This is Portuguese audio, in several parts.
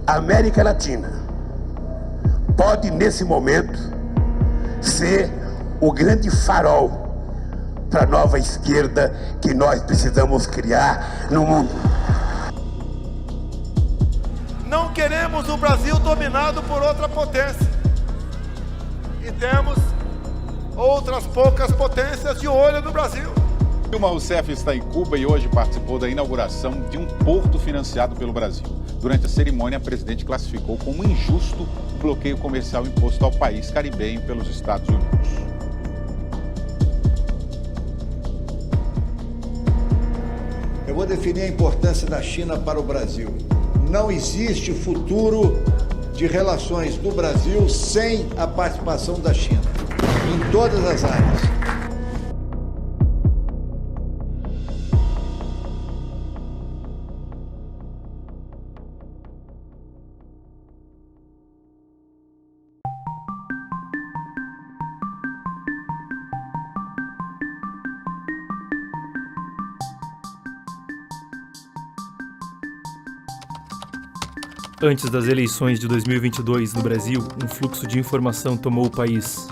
A América Latina pode, nesse momento, ser o grande farol para a nova esquerda que nós precisamos criar no mundo. Não queremos o Brasil dominado por outra potência. E temos outras poucas potências de olho no Brasil. Dilma Rousseff está em Cuba e hoje participou da inauguração de um porto financiado pelo Brasil. Durante a cerimônia, a presidente classificou como injusto o bloqueio comercial imposto ao país caribenho pelos Estados Unidos. Eu vou definir a importância da China para o Brasil. Não existe futuro de relações do Brasil sem a participação da China, em todas as áreas. Antes das eleições de 2022 no Brasil, um fluxo de informação tomou o país.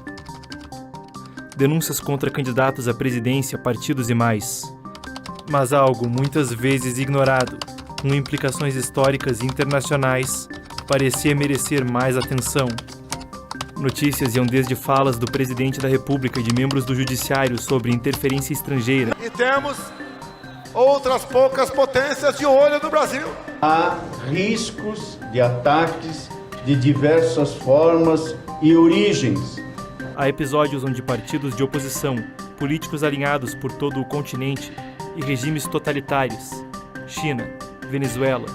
Denúncias contra candidatos à presidência, partidos e mais. Mas algo muitas vezes ignorado, com implicações históricas e internacionais, parecia merecer mais atenção. Notícias iam desde falas do presidente da República e de membros do Judiciário sobre interferência estrangeira. E temos outras poucas potências de olho no Brasil. Há riscos de ataques de diversas formas e origens. Há episódios onde partidos de oposição, políticos alinhados por todo o continente e regimes totalitários, China, Venezuela,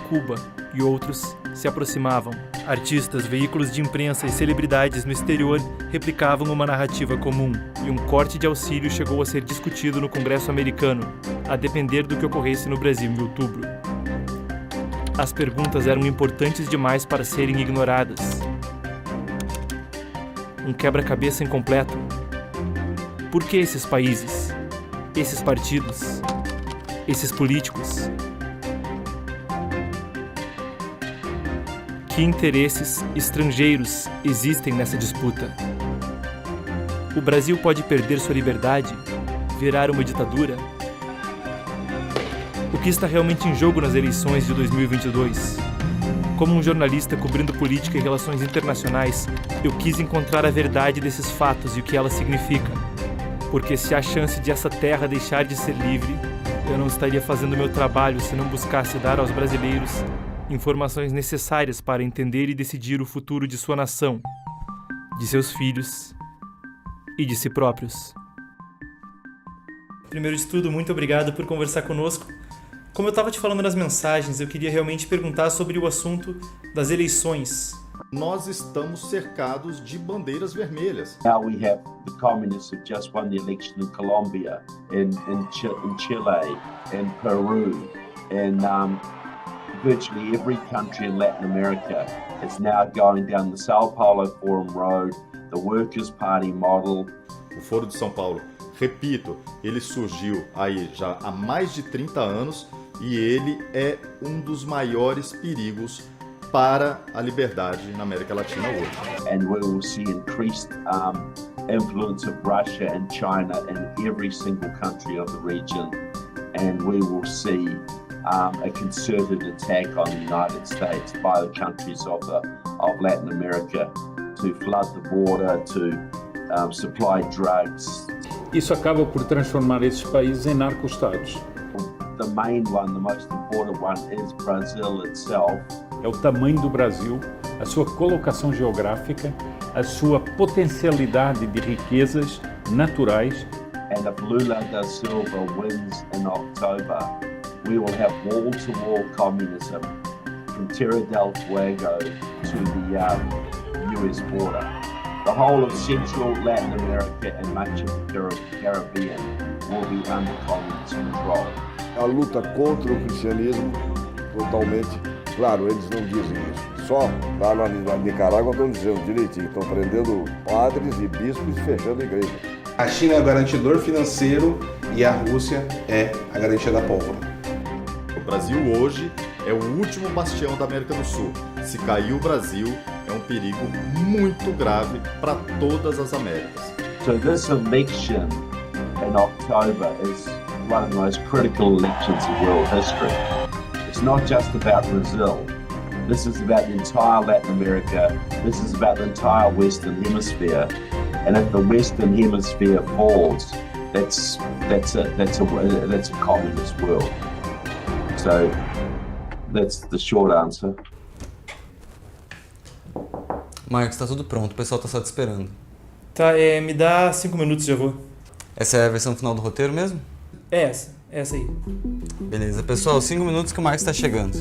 Cuba e outros, se aproximavam. Artistas, veículos de imprensa e celebridades no exterior replicavam uma narrativa comum, e um corte de auxílio chegou a ser discutido no Congresso americano, a depender do que ocorresse no Brasil em outubro. As perguntas eram importantes demais para serem ignoradas. Um quebra-cabeça incompleto. Por que esses países? Esses partidos? Esses políticos? Que interesses estrangeiros existem nessa disputa? O Brasil pode perder sua liberdade? Virar uma ditadura? O que está realmente em jogo nas eleições de 2022? Como um jornalista cobrindo política e relações internacionais, eu quis encontrar a verdade desses fatos e o que ela significa. Porque se há chance de essa terra deixar de ser livre, eu não estaria fazendo meu trabalho se não buscasse dar aos brasileiros informações necessárias para entender e decidir o futuro de sua nação, de seus filhos e de si próprios. Primeiro de tudo, muito obrigado por conversar conosco. Como eu estava te falando nas mensagens, eu queria realmente perguntar sobre o assunto das eleições. Nós estamos cercados de bandeiras vermelhas. Now we have the communists who just won the election in Colombia, in Chile, in Peru, and virtually every country in Latin America is now going down the Sao Paulo Forum Road, the Workers' Party model. O Foro de São Paulo, repito, ele surgiu aí já há mais de 30 anos e ele é um dos maiores perigos para a liberdade na América Latina hoje. And we will see increased influence of Russia and China in every single country of the region, and we will see a concerted attack on the United States by the countries of Latin America to flood the border, to supply drugs. Isso acaba por transformar esses países em narco-estados. The main one, the most important one, is Brazil itself. É o tamanho do Brasil, a sua colocação geográfica, a sua potencialidade de riquezas naturais. And if Lula da Silva wins in October, we will have wall-to-wall communism from Terra del Fuego to the US border. The whole of Central Latin America and much of the Caribbean will be under communist control. A luta contra o cristianismo, totalmente, claro, eles não dizem isso. Só lá na Nicarágua estão dizendo direitinho, estão prendendo padres e bispos e fechando a igreja. A China é o garantidor financeiro e a Rússia é a garantia da pólvora. O Brasil hoje é o último bastião da América do Sul. Se cair o Brasil, é um perigo muito grave para todas as Américas. So this election in October is one of the most critical elections in world history. It's not just about Brazil. This is about the entire Latin America. This is about the entire Western Hemisphere. And if the Western Hemisphere falls, that's a communist world. So that's the short answer. Marcos, tá tudo pronto, o pessoal tá só te esperando. Tá, me dá 5 minutos e já vou. Essa é a versão final do roteiro mesmo? É essa aí. Beleza, pessoal, 5 minutos que o Marcos tá chegando.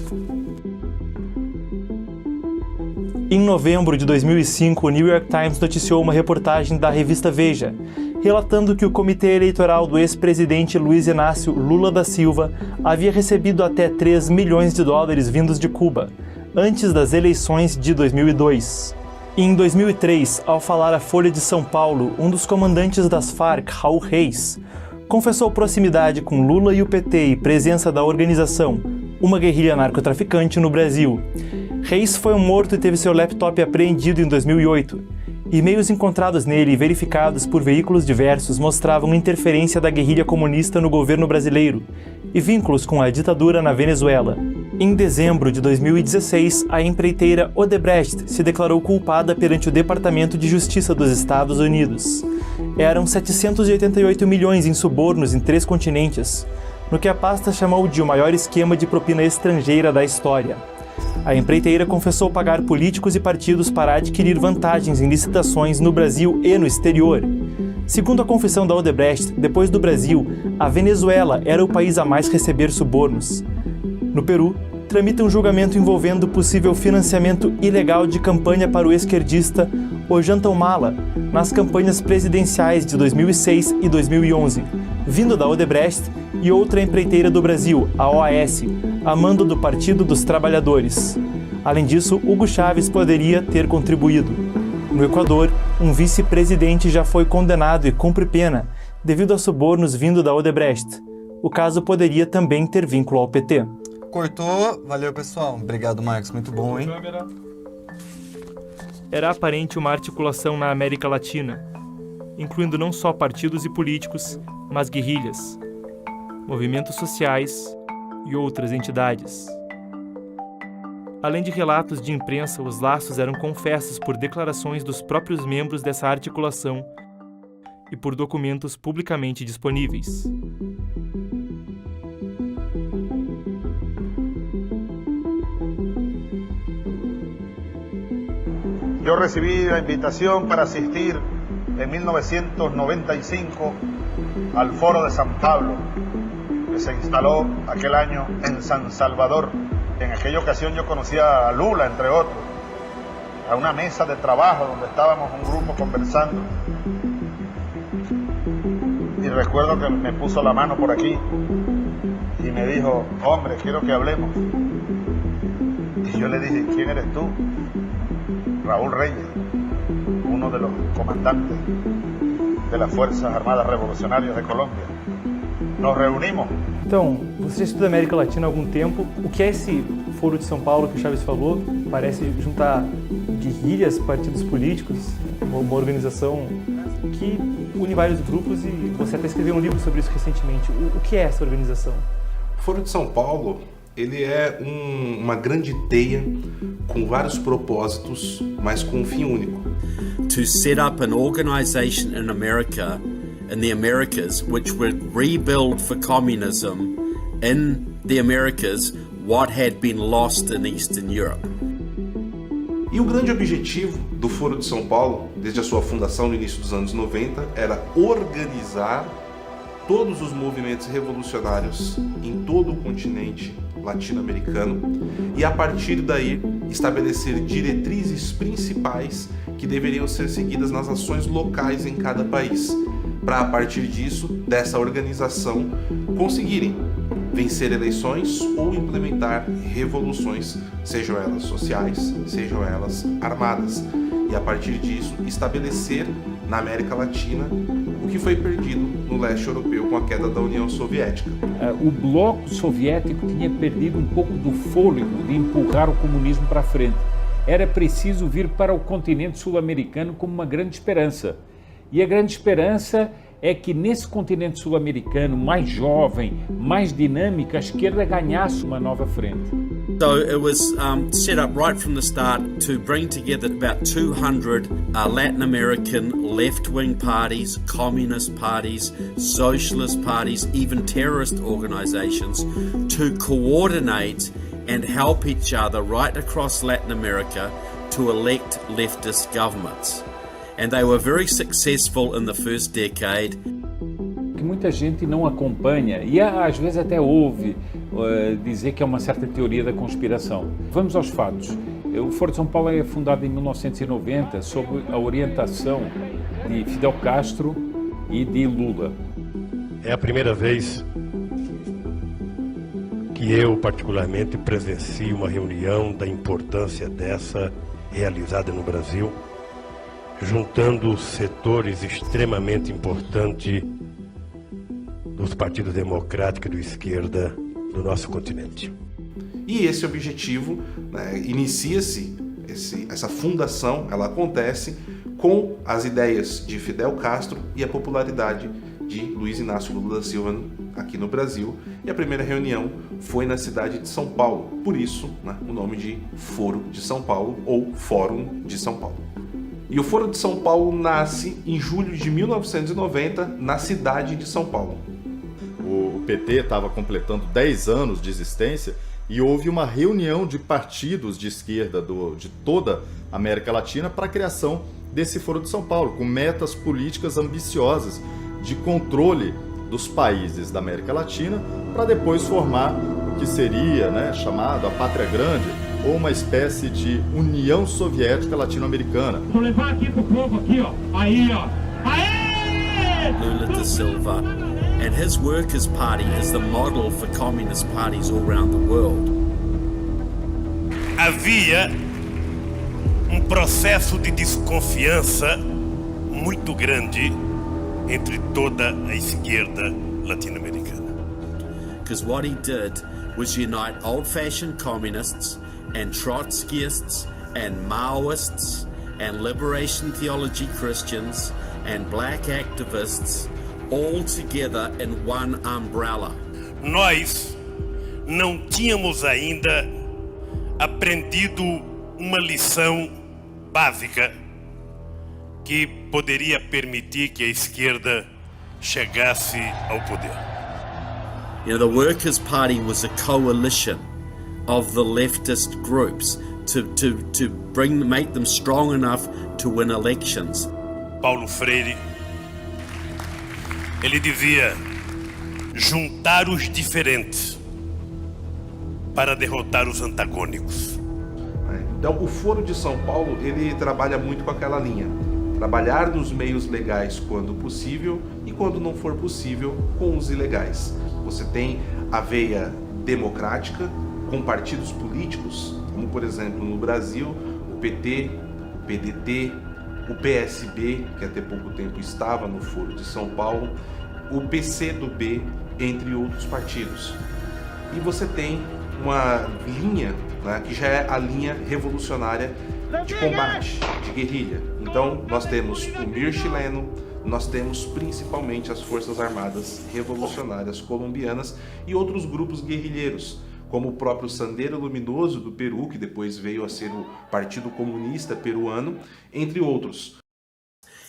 Em novembro de 2005, o New York Times noticiou uma reportagem da revista Veja, relatando que o comitê eleitoral do ex-presidente Luiz Inácio Lula da Silva havia recebido até 3 milhões de dólares vindos de Cuba, antes das eleições de 2002. Em 2003, ao falar à Folha de São Paulo, um dos comandantes das Farc, Raul Reis, confessou proximidade com Lula e o PT e presença da organização, uma guerrilha narcotraficante no Brasil. Reis foi morto e teve seu laptop apreendido em 2008. E-mails encontrados nele e verificados por veículos diversos mostravam interferência da guerrilha comunista no governo brasileiro e vínculos com a ditadura na Venezuela. Em dezembro de 2016, a empreiteira Odebrecht se declarou culpada perante o Departamento de Justiça dos Estados Unidos. Eram 788 milhões em subornos em 3 continentes, no que a pasta chamou de o maior esquema de propina estrangeira da história. A empreiteira confessou pagar políticos e partidos para adquirir vantagens em licitações no Brasil e no exterior. Segundo a confissão da Odebrecht, depois do Brasil, a Venezuela era o país a mais receber subornos. No Peru, tramita um julgamento envolvendo possível financiamento ilegal de campanha para o esquerdista Ollanta Humala nas campanhas presidenciais de 2006 e 2011, vindo da Odebrecht e outra empreiteira do Brasil, a OAS, a mando do Partido dos Trabalhadores. Além disso, Hugo Chávez poderia ter contribuído. No Equador, um vice-presidente já foi condenado e cumpre pena devido a subornos vindo da Odebrecht. O caso poderia também ter vínculo ao PT. Cortou, valeu pessoal. Obrigado, Marcos, muito bom, hein? Era aparente uma articulação na América Latina, incluindo não só partidos e políticos, mas guerrilhas, movimentos sociais e outras entidades. Além de relatos de imprensa, os laços eram confessos por declarações dos próprios membros dessa articulação e por documentos publicamente disponíveis. Yo recibí la invitación para asistir en 1995 al Foro de San Pablo, que se instaló aquel año en San Salvador. En aquella ocasión yo conocí a Lula, entre otros, a una mesa de trabajo donde estábamos un grupo conversando. Y recuerdo que me puso la mano por aquí y me dijo, hombre, quiero que hablemos. Y yo le dije, ¿quién eres tú? Raúl Reyes, uno de los comandantes de las Fuerzas Armadas Revolucionárias de Colômbia. Nos reunimos. Então, você já estuda a América Latina há algum tempo. O que é esse Foro de São Paulo que o Chávez falou? Parece juntar guerrilhas, partidos políticos, uma organização que une vários grupos, e você até escreveu um livro sobre isso recentemente. O que é essa organização? O Foro de São Paulo, ele é uma grande teia com vários propósitos, mas com um fim único. To set up an organization in America, in the Americas, which would rebuild for communism in the Americas what had been lost in Eastern Europe. E o grande objetivo do Foro de São Paulo, desde a sua fundação no início dos anos 90, era organizar todos os movimentos revolucionários em todo o continente latino-americano e, a partir daí, estabelecer diretrizes principais que deveriam ser seguidas nas ações locais em cada país, para, a partir disso, dessa organização, conseguirem vencer eleições ou implementar revoluções, sejam elas sociais, sejam elas armadas, e, a partir disso, estabelecer na América Latina o que foi perdido no leste europeu com a queda da União Soviética. O bloco soviético tinha perdido um pouco do fôlego de empurrar o comunismo para frente. Era preciso vir para o continente sul-americano como uma grande esperança. E a grande esperança é que nesse continente sul-americano, mais jovem, mais dinâmico, a esquerda ganhasse uma nova frente. So it was set up right from the start to bring together about 200 Latin American left-wing parties, communist parties, socialist parties, even terrorist organizations to coordinate and help each other right across Latin America to elect leftist governments. And they were very successful in the first decade. Que muita gente não acompanha e às vezes até ouve dizer que é uma certa teoria da conspiração. Vamos aos fatos. O Foro de São Paulo é fundado em 1990 sob a orientação de Fidel Castro e de Lula. É a primeira vez que eu, particularmente, presencio uma reunião da importância dessa realizada no Brasil, juntando setores extremamente importantes dos partidos democráticos e de esquerda do nosso continente. E esse objetivo, inicia-se, essa fundação, ela acontece com as ideias de Fidel Castro e a popularidade de Luiz Inácio Lula da Silva aqui no Brasil. E a primeira reunião foi na cidade de São Paulo, por isso o nome de Foro de São Paulo ou Fórum de São Paulo. E o Foro de São Paulo nasce em julho de 1990 na cidade de São Paulo. O PT estava completando 10 anos de existência e houve uma reunião de partidos de esquerda de toda a América Latina para a criação desse Foro de São Paulo, com metas políticas ambiciosas de controle dos países da América Latina, para depois formar o que seria chamado a Pátria Grande, ou uma espécie de União Soviética Latino-Americana. Vou levar aqui pro povo aqui, ó. Aí, ó. Aê! Lula da Silva, and his Workers' Party is the model for communist parties all around the world. Havia processo de desconfiança muito grande entre toda a esquerda latino-americana. Because what he did was unite old-fashioned communists and Trotskyists and Maoists and liberation theology Christians and black activists all together in one umbrella. Nós não tínhamos ainda aprendido uma lição básica que poderia permitir que a esquerda chegasse ao poder. You know, the Workers' Party was a coalition of the leftist groups to make them strong enough to win elections. Paulo Freire, ele dizia juntar os diferentes para derrotar os antagônicos. Então, o Foro de São Paulo, ele trabalha muito com aquela linha. Trabalhar nos meios legais quando possível e, quando não for possível, com os ilegais. Você tem a veia democrática com partidos políticos, como, por exemplo, no Brasil, o PT, o PDT, o PSB, que até pouco tempo estava no Foro de São Paulo, o PCdoB, entre outros partidos. E você tem uma linha, que já é a linha revolucionária de combate, de guerrilha. Então, nós temos o MIR chileno, nós temos principalmente as Forças Armadas Revolucionárias Colombianas e outros grupos guerrilheiros, como o próprio Sendero Luminoso do Peru, que depois veio a ser o Partido Comunista Peruano, entre outros.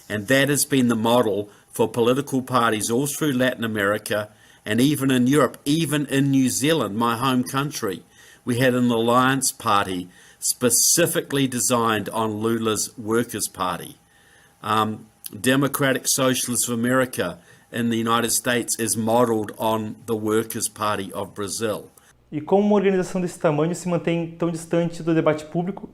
And that has been the model for political parties all through Latin America and even in Europe, even in New Zealand, my home country. We had an alliance party specifically designed on Lula's Workers' Party. Democratic Socialists of America in the United States is modeled on the Workers' Party of Brazil. E como uma organização desse tamanho se mantém tão distante do debate público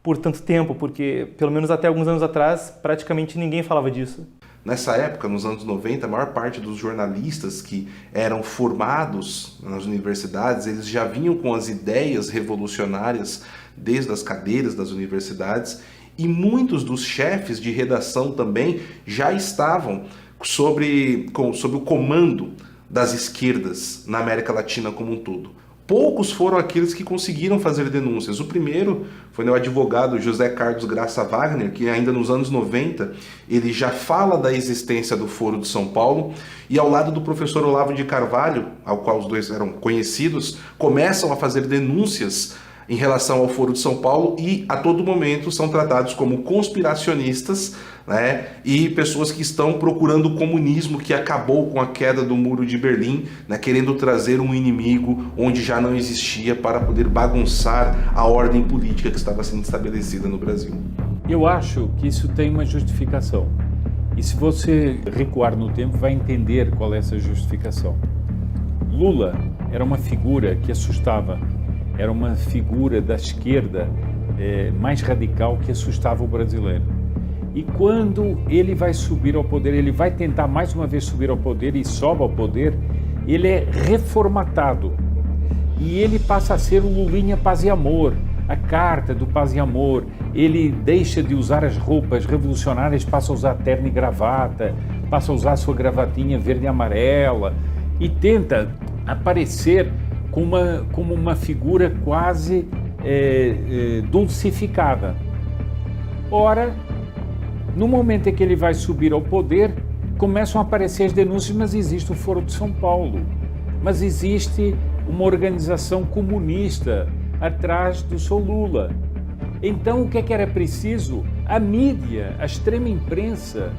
por tanto tempo? Porque, pelo menos até alguns anos atrás, praticamente ninguém falava disso. Nessa época, nos anos 90, a maior parte dos jornalistas que eram formados nas universidades, eles já vinham com as ideias revolucionárias desde as cadeiras das universidades E muitos dos chefes de redação também já estavam sob o comando das esquerdas na América Latina como um todo. Poucos foram aqueles que conseguiram fazer denúncias. O primeiro foi o advogado José Carlos Graça Wagner, que ainda nos anos 90 ele já fala da existência do Foro de São Paulo, e ao lado do professor Olavo de Carvalho, ao qual os dois eram conhecidos, começam a fazer denúncias em relação ao Foro de São Paulo e a todo momento são tratados como conspiracionistas, né, e pessoas que estão procurando o comunismo que acabou com a queda do Muro de Berlim, né, querendo trazer um inimigo onde já não existia para poder bagunçar a ordem política que estava sendo estabelecida no Brasil. Eu acho que isso tem uma justificação. E se você recuar no tempo, vai entender qual é essa justificação. Lula era uma figura que assustava. Era uma figura da esquerda mais radical que assustava o brasileiro. E quando ele vai subir ao poder, ele vai tentar mais uma vez subir ao poder e sobe ao poder, ele é reformatado. E ele passa a ser o Lulinha Paz e Amor, a carta do Paz e Amor. Ele deixa de usar as roupas revolucionárias, passa a usar terno e gravata, passa a usar sua gravatinha verde e amarela e tenta aparecer como uma figura quase dulcificada. Ora, no momento em que ele vai subir ao poder, começam a aparecer as denúncias, mas existe o Foro de São Paulo, mas existe uma organização comunista atrás do seu Lula. Então, o que é que era preciso? A mídia, a extrema imprensa,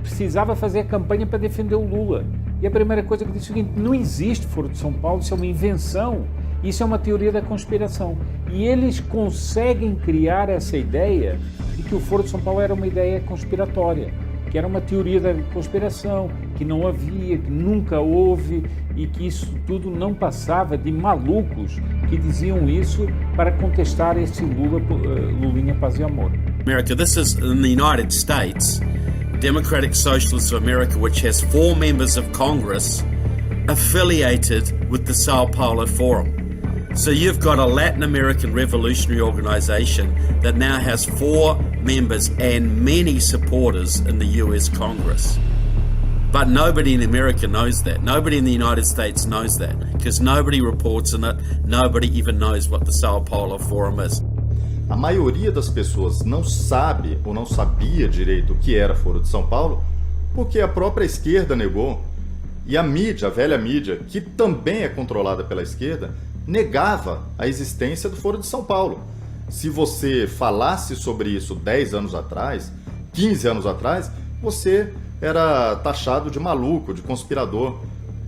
precisava fazer a campanha para defender o Lula. E a primeira coisa que disse é o seguinte: não existe Foro de São Paulo, isso é uma invenção, isso é uma teoria da conspiração. E eles conseguem criar essa ideia de que o Foro de São Paulo era uma ideia conspiratória, que era uma teoria da conspiração, que não havia, que nunca houve, e que isso tudo não passava de malucos que diziam isso para contestar esse Lulinha Paz e Amor. America, this is in the United States. Democratic Socialists of America, which has 4 members of Congress affiliated with the Sao Paulo Forum. So you've got a Latin American revolutionary organization that now has 4 members and many supporters in the US Congress. But nobody in America knows that. Nobody in the United States knows that because nobody reports on it. Nobody even knows what the Sao Paulo Forum is. A maioria das pessoas não sabe ou não sabia direito o que era Foro de São Paulo porque a própria esquerda negou. E a mídia, a velha mídia, que também é controlada pela esquerda, negava a existência do Foro de São Paulo. Se você falasse sobre isso 10 anos atrás, 15 anos atrás, você era taxado de maluco, de conspirador,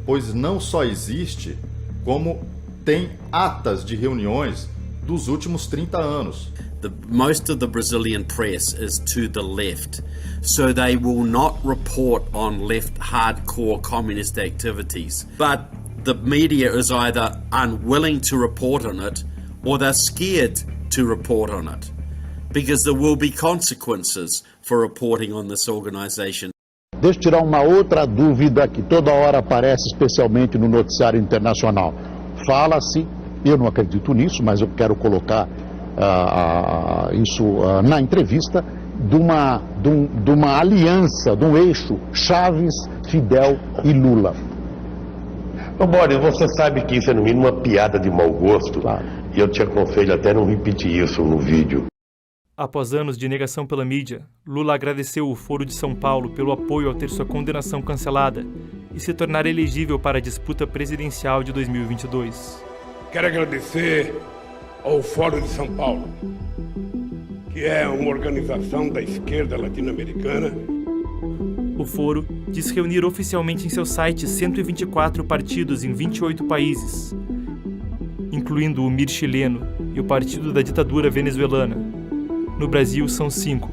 pois não só existe, como tem atas de reuniões dos últimos 30 anos. Most of the Brazilian press is to the left, so they will not report on left hardcore communist activities. But the media is either unwilling to report on it or they're scared to report on it because there will be consequences for reporting on this organization. Deixa eu tirar uma outra dúvida que toda hora aparece, especialmente no noticiário internacional. Fala-se, eu não acredito nisso, mas eu quero colocar isso na entrevista, de uma aliança, de um eixo Chaves, Fidel e Lula. Ô Boris, você sabe que isso é no mínimo uma piada de mau gosto, claro. E eu te aconselho até não repetir isso no vídeo. Após anos de negação pela mídia, Lula agradeceu o Foro de São Paulo pelo apoio ao ter sua condenação cancelada e se tornar elegível para a disputa presidencial de 2022. Quero agradecer ao Foro de São Paulo, que é uma organização da esquerda latino-americana. O Foro diz reunir oficialmente em seu site 124 partidos em 28 países, incluindo o MIR chileno e o Partido da Ditadura Venezuelana. No Brasil são 5,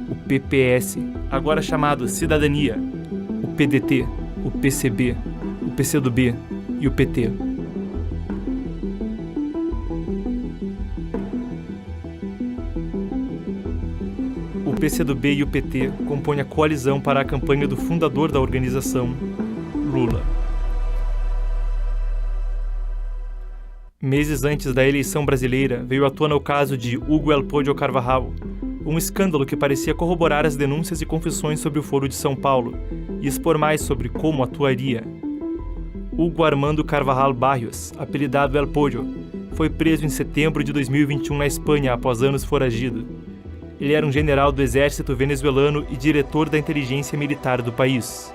o PPS, agora chamado Cidadania, o PDT, o PCB, o PCdoB e o PT. O PCdoB e o PT compõem a coalizão para a campanha do fundador da organização, Lula. Meses antes da eleição brasileira, veio à tona o caso de Hugo El Podio Carvajal, um escândalo que parecia corroborar as denúncias e confissões sobre o Foro de São Paulo e expor mais sobre como atuaria. Hugo Armando Carvajal Barrios, apelidado El Pollo, foi preso em setembro de 2021 na Espanha após anos foragido. Ele era um general do exército venezuelano e diretor da inteligência militar do país.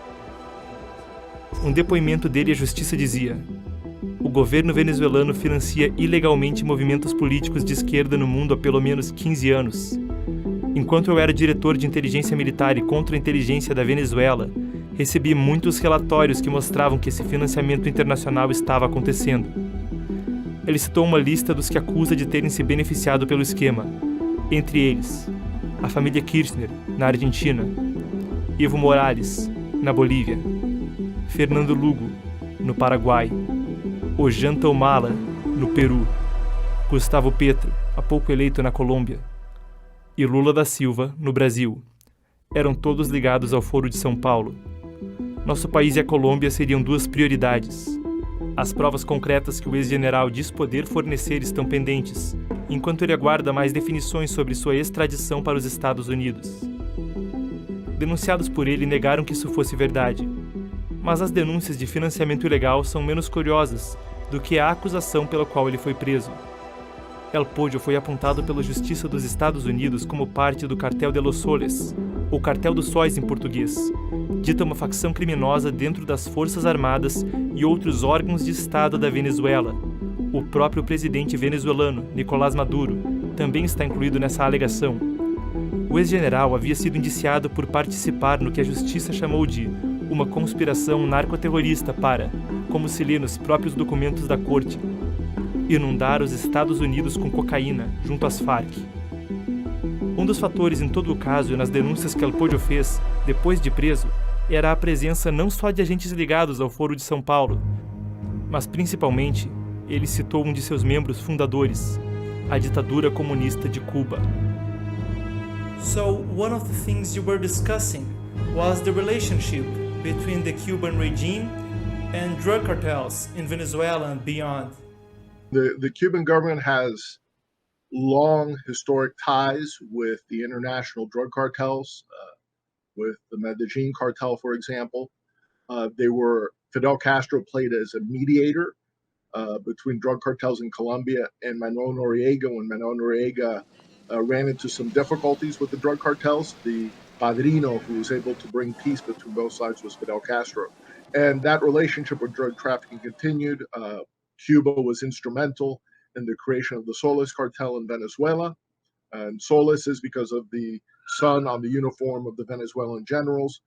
Um depoimento dele à justiça dizia: o governo venezuelano financia ilegalmente movimentos políticos de esquerda no mundo há pelo menos 15 anos. Enquanto eu era diretor de inteligência militar e contra-inteligência da Venezuela, recebi muitos relatórios que mostravam que esse financiamento internacional estava acontecendo. Ele citou uma lista dos que acusa de terem se beneficiado pelo esquema, entre eles, a família Kirchner, na Argentina, Evo Morales, na Bolívia, Fernando Lugo, no Paraguai, Ollanta Humala, no Peru, Gustavo Petro, há pouco eleito na Colômbia, e Lula da Silva, no Brasil. Eram todos ligados ao Foro de São Paulo. Nosso país e a Colômbia seriam duas prioridades. As provas concretas que o ex-general diz poder fornecer estão pendentes, enquanto ele aguarda mais definições sobre sua extradição para os Estados Unidos. Denunciados por ele negaram que isso fosse verdade, mas as denúncias de financiamento ilegal são menos curiosas do que a acusação pela qual ele foi preso. El Pollo foi apontado pela Justiça dos Estados Unidos como parte do Cartel de los Soles, ou Cartel dos Sóis em português, dita uma facção criminosa dentro das Forças Armadas e outros órgãos de Estado da Venezuela. O próprio presidente venezuelano, Nicolás Maduro, também está incluído nessa alegação. O ex-general havia sido indiciado por participar no que a justiça chamou de uma conspiração narcoterrorista para, como se lê nos próprios documentos da corte, inundar os Estados Unidos com cocaína junto às Farc. Um dos fatores em todo o caso e nas denúncias que El Pollo fez, depois de preso, era a presença não só de agentes ligados ao Foro de São Paulo, mas principalmente, ele citou um de seus membros fundadores, a ditadura comunista de Cuba. So, one of the things you were discussing was the relationship between the Cuban regime and drug cartels in Venezuela and beyond. The Cuban government has long historic ties with the international drug cartels, with the Medellin cartel, for example. Fidel Castro played as a mediator between drug cartels in Colombia and Manuel Noriega. When Manuel Noriega ran into some difficulties with the drug cartels, the padrino who was able to bring peace between both sides was Fidel Castro. And that relationship with drug trafficking continued. Cuba was instrumental in the creation of the Solis cartel in Venezuela. And Solis is because of the sun on the uniform of the Venezuelan generals.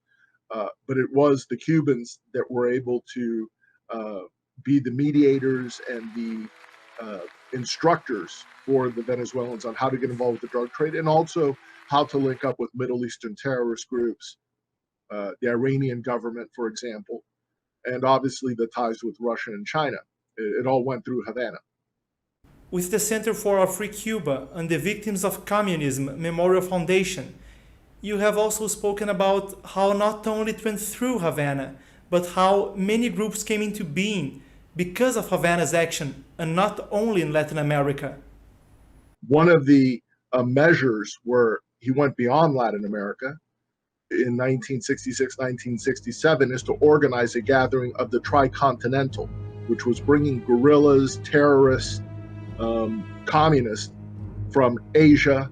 But it was the Cubans that were able to be the mediators and the instructors for the Venezuelans on how to get involved with the drug trade and also how to link up with Middle Eastern terrorist groups, the Iranian government, for example, and obviously the ties with Russia and China. It all went through Havana. With the Center for a Free Cuba and the Victims of Communism Memorial Foundation, you have also spoken about how not only it went through Havana, but how many groups came into being because of Havana's action, and not only in Latin America. One of the measures where he went beyond Latin America in 1966, 1967 is to organize a gathering of the Tricontinental, which was bringing guerrillas, terrorists, communists from Asia,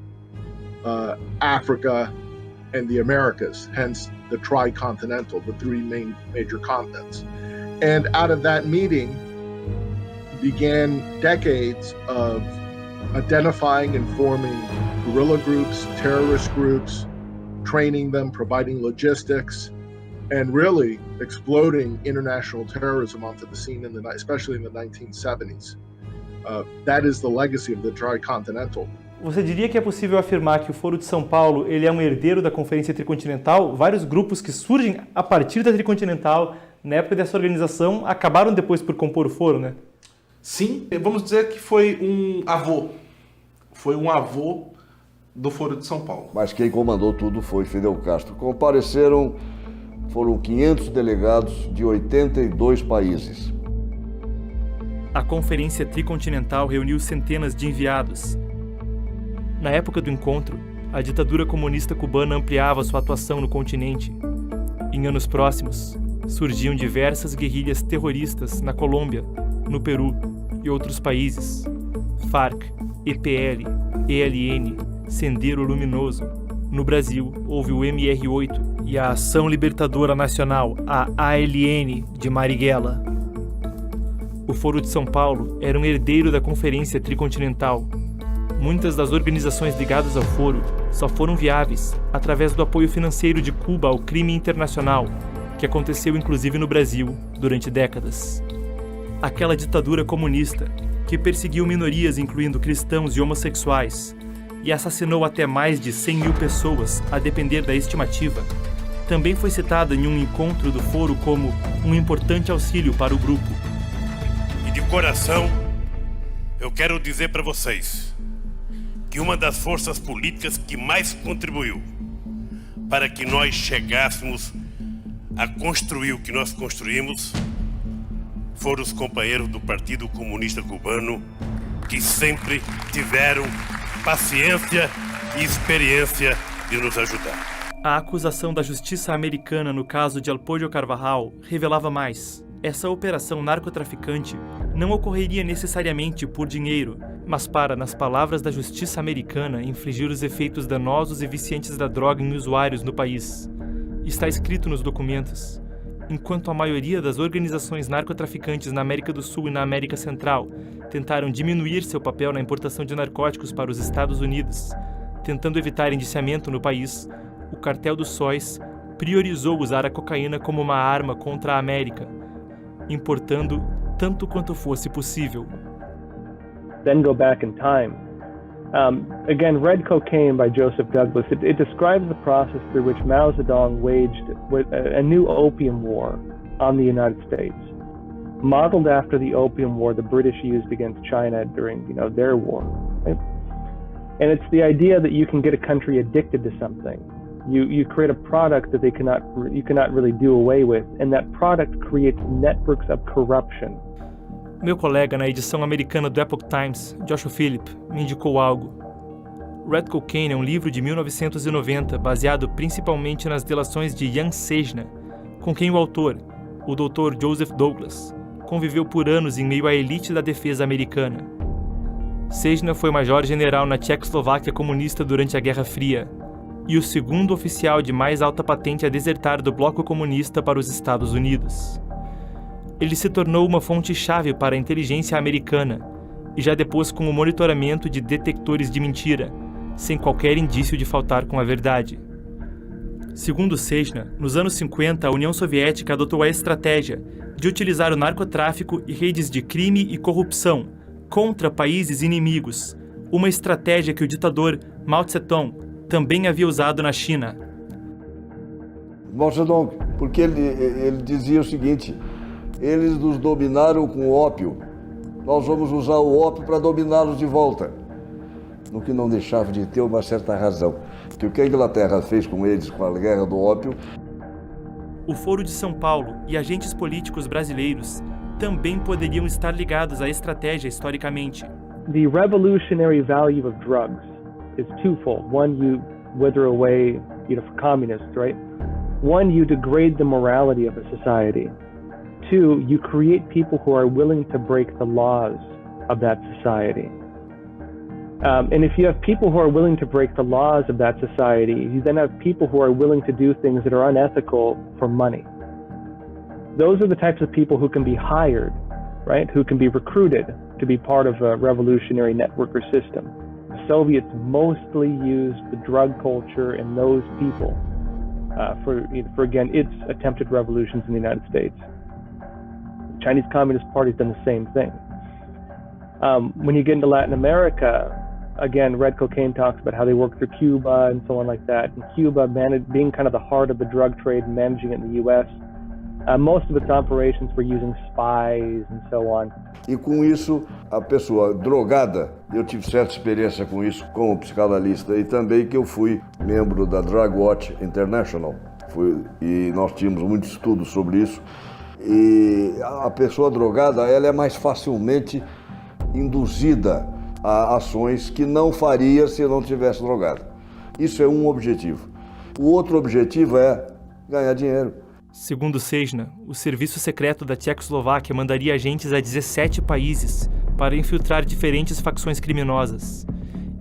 Africa, and the Americas, hence the Tricontinental, the three major continents. And out of that meeting began decades of identifying and forming guerrilla groups, terrorist groups, training them, providing logistics, and really exploding international terrorism onto the scene, especially in the 1970s. That is the legacy of the Tricontinental. Você diria que é possível afirmar que o Foro de São Paulo ele é um herdeiro da Conferência Tricontinental? Vários grupos que surgem a partir da Tricontinental, na época dessa organização, acabaram depois por compor o Foro, né? Sim, vamos dizer que foi um avô. Foi um avô do Foro de São Paulo. Mas quem comandou tudo foi Fidel Castro. Foram 500 delegados de 82 países. A Conferência Tricontinental reuniu centenas de enviados. Na época do encontro, a ditadura comunista cubana ampliava sua atuação no continente. Em anos próximos, surgiam diversas guerrilhas terroristas na Colômbia, no Peru e outros países. FARC, EPL, ELN, Sendero Luminoso. No Brasil, houve o MR8 e a Ação Libertadora Nacional, a ALN, de Marighella. O Foro de São Paulo era um herdeiro da Conferência Tricontinental. Muitas das organizações ligadas ao Foro só foram viáveis através do apoio financeiro de Cuba ao crime internacional, que aconteceu inclusive no Brasil durante décadas. Aquela ditadura comunista, que perseguiu minorias incluindo cristãos e homossexuais, e assassinou até mais de 100 mil pessoas, a depender da estimativa, também foi citada em um encontro do Foro como um importante auxílio para o grupo. E de coração, eu quero dizer para vocês que uma das forças políticas que mais contribuiu para que nós chegássemos a construir o que nós construímos foram os companheiros do Partido Comunista Cubano, que sempre tiveram paciência e experiência de nos ajudar. A acusação da justiça americana no caso de Alpollo Carvajal revelava mais. Essa operação narcotraficante não ocorreria necessariamente por dinheiro, mas para, nas palavras da justiça americana, infligir os efeitos danosos e viciantes da droga em usuários no país. Está escrito nos documentos. Enquanto a maioria das organizações narcotraficantes na América do Sul e na América Central tentaram diminuir seu papel na importação de narcóticos para os Estados Unidos, tentando evitar indiciamento no país, o Cartel dos Sóis priorizou usar a cocaína como uma arma contra a América, importando tanto quanto fosse possível. Then go back in time. Again, Red Cocaine by Joseph Douglas, it describes the process through which Mao Zedong waged a new opium war on the United States, modeled after the opium war the British used against China during, their war. Right? And it's the idea that you can get a country addicted to something. You create a product that you cannot really do away with, and that product creates networks of corruption. Meu colega na edição americana do Epoch Times, Joshua Phillip, me indicou algo. Red Cocaine é um livro de 1990 baseado principalmente nas delações de Jan Sejna, com quem o autor, o Dr. Joseph Douglas, conviveu por anos em meio à elite da defesa americana. Sejna foi major-general na Tchecoslováquia comunista durante a Guerra Fria e o segundo oficial de mais alta patente a desertar do bloco comunista para os Estados Unidos. Ele se tornou uma fonte-chave para a inteligência americana e já depois com o monitoramento de detectores de mentira, sem qualquer indício de faltar com a verdade. Segundo Sejna, nos anos 50, a União Soviética adotou a estratégia de utilizar o narcotráfico e redes de crime e corrupção contra países inimigos, uma estratégia que o ditador Mao Tse-tung também havia usado na China. Mao Zedong, porque ele dizia o seguinte: eles nos dominaram com o ópio, nós vamos usar o ópio para dominá-los de volta. No que não deixava de ter uma certa razão, que o que a Inglaterra fez com eles com a guerra do ópio. O Foro de São Paulo e agentes políticos brasileiros também poderiam estar ligados à estratégia historicamente. The revolutionary value of drugs is twofold. One, you wither away, for communists, right? One, you degrade the morality of a society. Two, you create people who are willing to break the laws of that society. And if you have people who are willing to break the laws of that society, you then have people who are willing to do things that are unethical for money. Those are the types of people who can be hired, right? Who can be recruited to be part of a revolutionary network or system. The Soviets mostly used the drug culture and those people for again, its attempted revolutions in the United States. The Chinese Communist Party's done the same thing. When you get into Latin America, again, Red Cocaine talks about how they work through Cuba and so on like that. And Cuba being kind of the heart of the drug trade and managing it in the U.S., most of its operations were using spies and so on. E com isso, a pessoa drogada, eu tive certa experiência com isso como psicanalista e também que eu fui membro da Drug Watch International. E nós tínhamos muitos estudos sobre isso. E a pessoa drogada, ela é mais facilmente induzida a ações que não faria se não tivesse drogado. Isso é um objetivo. O outro objetivo é ganhar dinheiro. Segundo Sežna, o serviço secreto da Tchecoslováquia mandaria agentes a 17 países para infiltrar diferentes facções criminosas.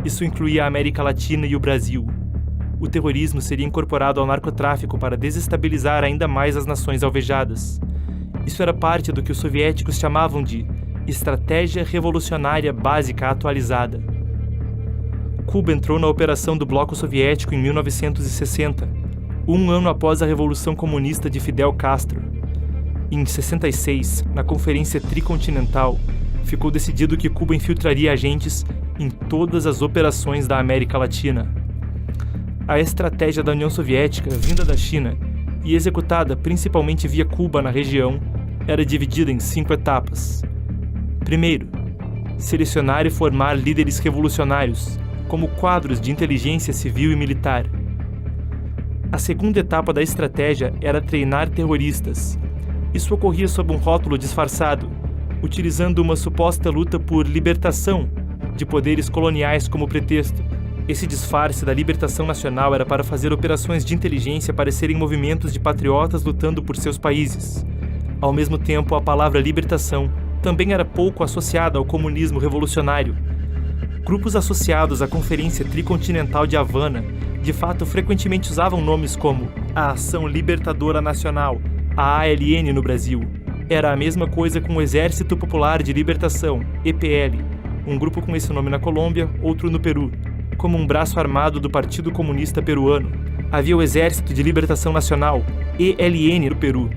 Isso incluía a América Latina e o Brasil. O terrorismo seria incorporado ao narcotráfico para desestabilizar ainda mais as nações alvejadas. Isso era parte do que os soviéticos chamavam de Estratégia Revolucionária Básica Atualizada. Cuba entrou na operação do Bloco Soviético em 1960, um ano após a Revolução Comunista de Fidel Castro. Em 66, na Conferência Tricontinental, ficou decidido que Cuba infiltraria agentes em todas as operações da América Latina. A estratégia da União Soviética, vinda da China e executada principalmente via Cuba na região, era dividida em 5 etapas. Primeiro, selecionar e formar líderes revolucionários, como quadros de inteligência civil e militar. A segunda etapa da estratégia era treinar terroristas. Isso ocorria sob um rótulo disfarçado, utilizando uma suposta luta por libertação de poderes coloniais como pretexto. Esse disfarce da libertação nacional era para fazer operações de inteligência parecerem movimentos de patriotas lutando por seus países. Ao mesmo tempo, a palavra libertação também era pouco associada ao comunismo revolucionário. Grupos associados à Conferência Tricontinental de Havana, de fato, frequentemente usavam nomes como a Ação Libertadora Nacional, a ALN no Brasil. Era a mesma coisa com o Exército Popular de Libertação, EPL, um grupo com esse nome na Colômbia, outro no Peru, como um braço armado do Partido Comunista Peruano. Havia o Exército de Libertação Nacional, ELN, no Peru,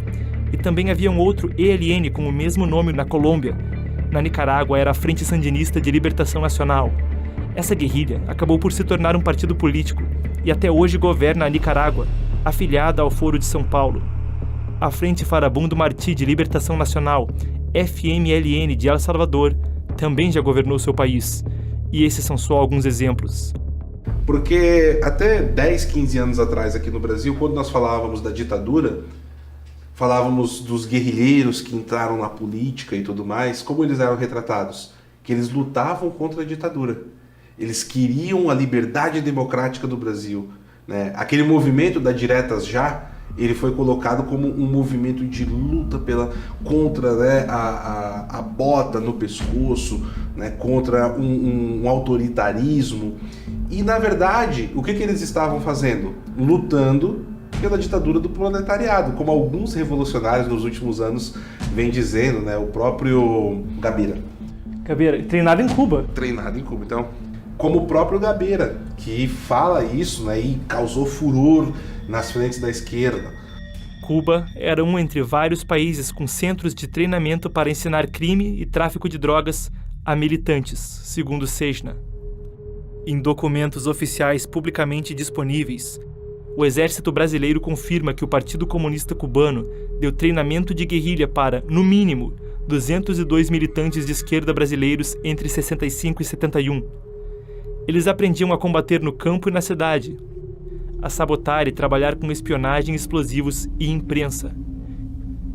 e também havia um outro ELN com o mesmo nome na Colômbia. Na Nicarágua era a Frente Sandinista de Libertação Nacional. Essa guerrilha acabou por se tornar um partido político e até hoje governa a Nicarágua, afiliada ao Foro de São Paulo. A Frente Farabundo Martí de Libertação Nacional, FMLN de El Salvador, também já governou seu país. E esses são só alguns exemplos. Porque até 10, 15 anos atrás aqui no Brasil, quando nós falávamos da ditadura, falávamos dos guerrilheiros que entraram na política e tudo mais, como eles eram retratados? Que eles lutavam contra a ditadura. Eles queriam a liberdade democrática do Brasil, né? Aquele movimento da Diretas Já, ele foi colocado como um movimento de luta contra, né, a bota no pescoço, né, contra um autoritarismo. E, na verdade, o que eles estavam fazendo? Lutando pela ditadura do proletariado, como alguns revolucionários nos últimos anos vêm dizendo, né, o próprio Gabeira. Gabeira, treinado em Cuba. Treinado em Cuba, então... Como o próprio Gabeira, que fala isso, né, e causou furor nas frentes da esquerda. Cuba era um entre vários países com centros de treinamento para ensinar crime e tráfico de drogas a militantes, segundo Sežna. Em documentos oficiais publicamente disponíveis, o Exército Brasileiro confirma que o Partido Comunista Cubano deu treinamento de guerrilha para, no mínimo, 202 militantes de esquerda brasileiros entre 65 e 71. Eles aprendiam a combater no campo e na cidade, a sabotar e trabalhar com espionagem, explosivos e imprensa.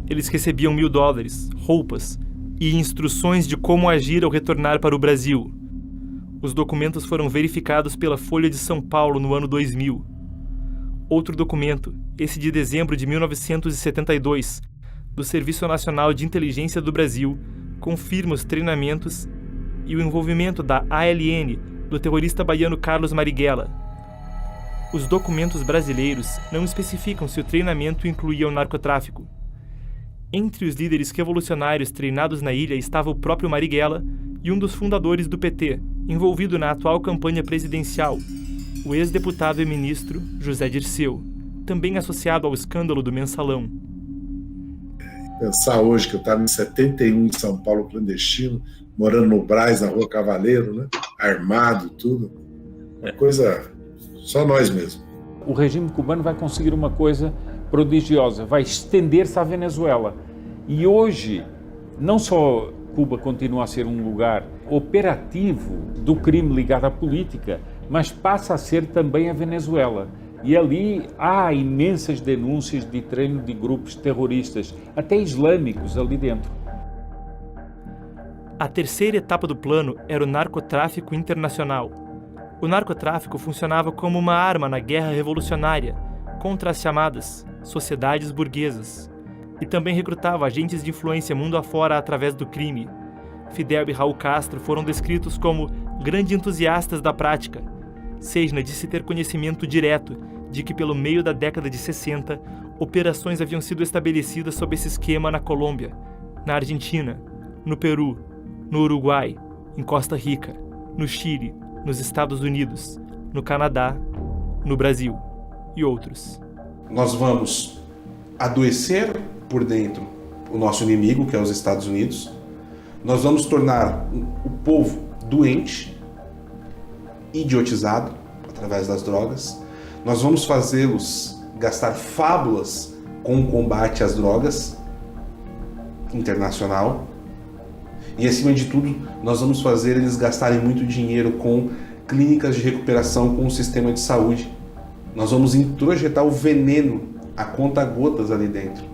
Eles recebiam $1.000, roupas e instruções de como agir ao retornar para o Brasil. Os documentos foram verificados pela Folha de São Paulo no ano 2000. Outro documento, esse de dezembro de 1972, do Serviço Nacional de Inteligência do Brasil, confirma os treinamentos e o envolvimento da ALN do terrorista baiano Carlos Marighella. Os documentos brasileiros não especificam se o treinamento incluía o narcotráfico. Entre os líderes revolucionários treinados na ilha estava o próprio Marighella e um dos fundadores do PT, envolvido na atual campanha presidencial, o ex-deputado e ministro José Dirceu, também associado ao escândalo do Mensalão. Pensar hoje que eu estava em 71 em São Paulo, clandestino, morando no Brás, na Rua Cavaleiro, né? Armado, tudo. Uma coisa, só nós mesmo. O regime cubano vai conseguir uma coisa prodigiosa, vai estender-se à Venezuela. E hoje, não só Cuba continua a ser um lugar operativo do crime ligado à política, mas passa a ser também a Venezuela. E ali há imensas denúncias de treino de grupos terroristas, até islâmicos ali dentro. A terceira etapa do plano era o narcotráfico internacional. O narcotráfico funcionava como uma arma na guerra revolucionária contra as chamadas sociedades burguesas e também recrutava agentes de influência mundo afora através do crime. Fidel e Raul Castro foram descritos como grandes entusiastas da prática. Sejna disse ter conhecimento direto de que, pelo meio da década de 60, operações haviam sido estabelecidas sob esse esquema na Colômbia, na Argentina, no Peru, no Uruguai, em Costa Rica, no Chile, nos Estados Unidos, no Canadá, no Brasil e outros. Nós vamos adoecer por dentro o nosso inimigo, que é os Estados Unidos. Nós vamos tornar o povo doente, idiotizado através das drogas. Nós vamos fazê-los gastar fábulas com o combate às drogas internacional. E, acima de tudo, nós vamos fazer eles gastarem muito dinheiro com clínicas de recuperação, com o sistema de saúde. Nós vamos introjetar o veneno a conta-gotas ali dentro.